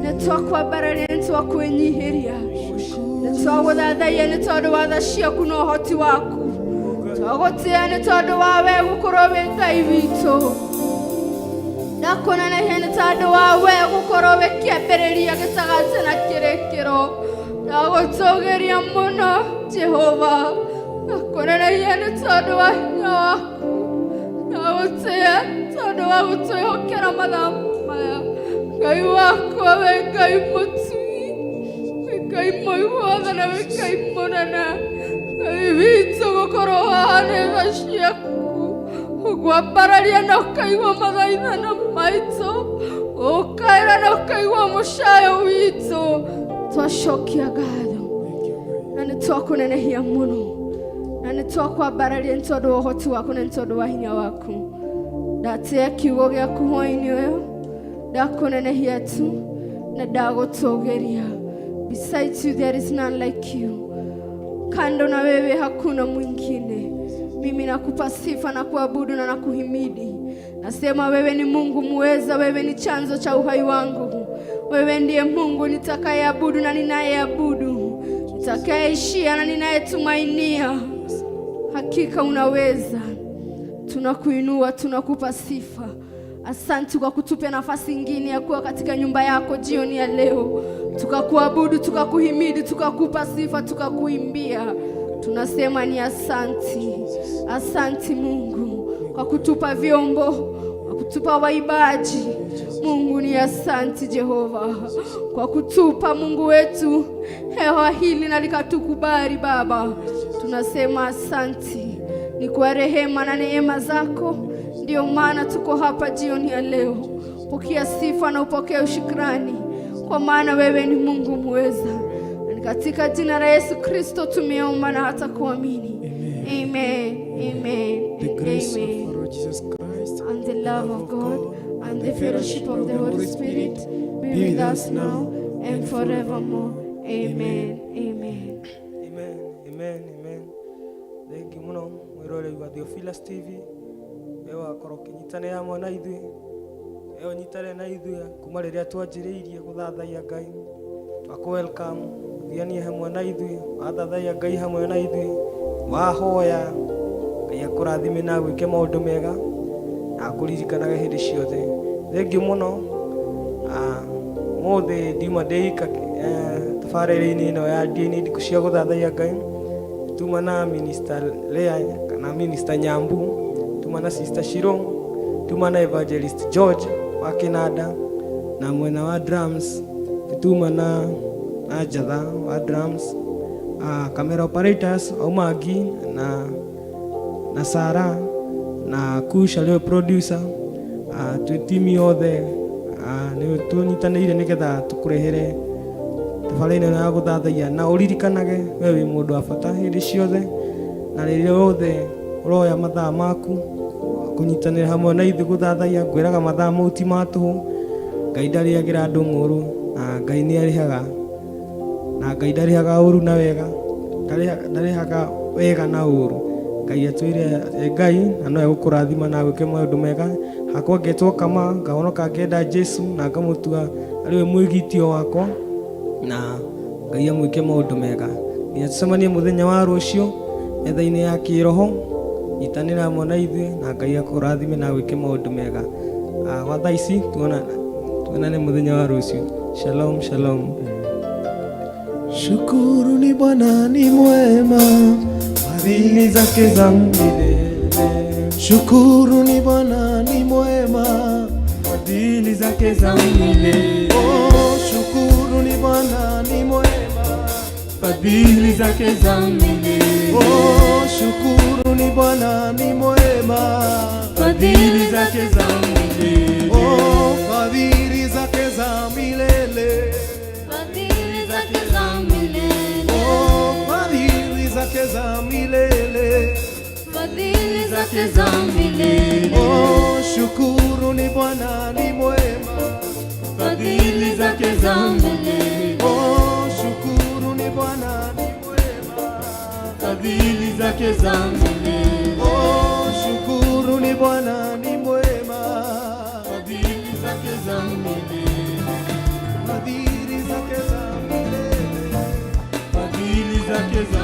nĩ twakwambararia nĩ twakwĩnyihĩria nĩ twagũthathaia nĩ tondũ wa tha ciaku na ũhoti waku twagũtĩĩa nĩ tondũ wa we gũkorwo wĩ Ngai witũ ndakũnenehia nĩ tondũ wa we gũkorwo wĩ kĩambĩrĩria gĩtagatĩ na kĩrĩkĩro ndagũtũgĩria mũno Jehova ndakũnenehia nĩ tondũ wa hinya waku ndagũtĩĩa tondũ wa gũtwĩhokera mathaa maya Ngai wakwa wĩ Ngai mũtui wĩ Ngai mũiguothe na wĩ Ngai mũnene Ngai witũ gũkorwo haha nĩ tha ciaku ũkwambararia na ũkaigua mathaithana maitũ ũkaĩra na ũkaigua mũcayo witũ twacokia ngatho na nĩ twakũnenehia mũno na nĩ twakwambararia nĩ tondũ wa ũhoti waku na nĩ tondũ wa hinya waku ndatĩĩa kiugo gĩaku hwa-inĩ ũyũ ndakũnenehia tu na ndagũtũgĩria besides you there is none like you kando na wewe hakuna mwingine mimi nakupa sifa na kuabudu na nakuhimidi nasema wewe ni Mungu muweza wewe ni chanzo cha uhai wangu wewe ndiye Mungu nitakayeabudu na ninayeabudu nitakayeishia na ninayetumainia hakika unaweza tunakuinua tunakupa sifa asante kwa kutupa nafasi nyingine ya kuwa katika nyumba yako jioni ya leo tukakuabudu tukakuhimidi tukakupa sifa tukakuimbia tunasema ni asante asante Mungu kwa kutupa vyombo kwa kutupa waibaji Mungu ni asante Jehova kwa kutupa Mungu wetu hewa hili na likatukubali Baba tunasema asante ni kwa rehema na neema zako ndio maana tuko hapa jioni ya leo pokea sifa na upokea shukrani kwa maana wewe ni Mungu muweza na katika jina la Yesu Kristo tumeomba na hata kuamini amen amen The grace amen of our Lord Jesus Christ and the love of God and the fellowship of the Holy Spirit be with us now and forevermore amen amen Amen, amen, amen. Thengi muno mwiroreri wa Theophilus TV. Ewa koroke nyitane ya mwana ithuĩ. Ewa nyitane na ithuĩ kuma rĩrĩa twanjĩrĩirie gũthathaia Ngai. Twakũ welcome. Thianie hamwe na ithuĩ. Wathathaia Ngai hamwe na ithuĩ. Wahoya. Ngai akũrathime na gwĩke maũndũ mega. Na kũririkanaga hĩndĩ ciothe. Thengi muno. Mũthĩ ndiuma ndĩika tabarĩra-inĩ ĩno ya Ndia-Ini Ndiku cia gũthathaia Ngai. Tuma na Minister Lea kana Minister Nyambu. Tuma na Sister Shiro. Tuma na Evangelist George wa Kinanda na mwena wa drums. Tuma na Njatha wa drums. Camera operators Omagi na Sara na Kusha leo producer. Twĩtimi othe nĩ tũnyitanĩire nĩgetha tũkũrehere tabarĩra ĩno ya gũthathaia na ũririkanage wewe wĩ mũndũ wa bata hĩndĩ ciothe na rĩrĩa othe ũroya mathaa maku kũnyitanĩra hamwe na ithuĩ gũthathaia ngwĩraga mathaa mau ti ma tũhũ Ngai ndarĩagĩra andũ ng'ũrũ Ngai nĩ arĩhaga, na Ngai ndarĩhaga ũru na wega, ndarĩhaga wega na ũru. Ngai atwĩre Ngai na no egũkũrathima na gwĩke maũndũ mega. Hakwa ngetwo Kama, ngahonoka ngenda Jesu na ngamũtua arĩwe mwĩgitio wakwa, na Ngai amwĩke maũndũ mega. Nginya tũcemanie mũthenya wa rũciũ metha-inĩ ya kĩroho, nyitanĩra hamwe na ithuĩ, na Ngai akũrathime na gwĩke maũndũ mega. Gwa thaa ici tuonane mũthenya wa rũciũ. Shalom, shalom. Shukuru ni Bwana ni mwema, fadhili zake za milele. Shukuru ni Bwana ni mwema, fadhili zake za milele. Oh, shukuru ni Bwana ni mwema, fadhili zake za milele. Oh, shukuru ni Bwana ni mwema, fadhili zake za milele. Oh, fadhili zake za milele. Fadhili zake za milele. Oh, fadhili zake za milele. Fadhili zake za milele. Oh, shukuru ni Bwana ni mwema, Fadhili zake za milele. oh, shukuru ni Bwana ni mwema, Fadhili zake za milele. oh, shukuru ni Bwana ni mwema, Fadhili zake za milele. fadhili zake za milele. Fadhili zake za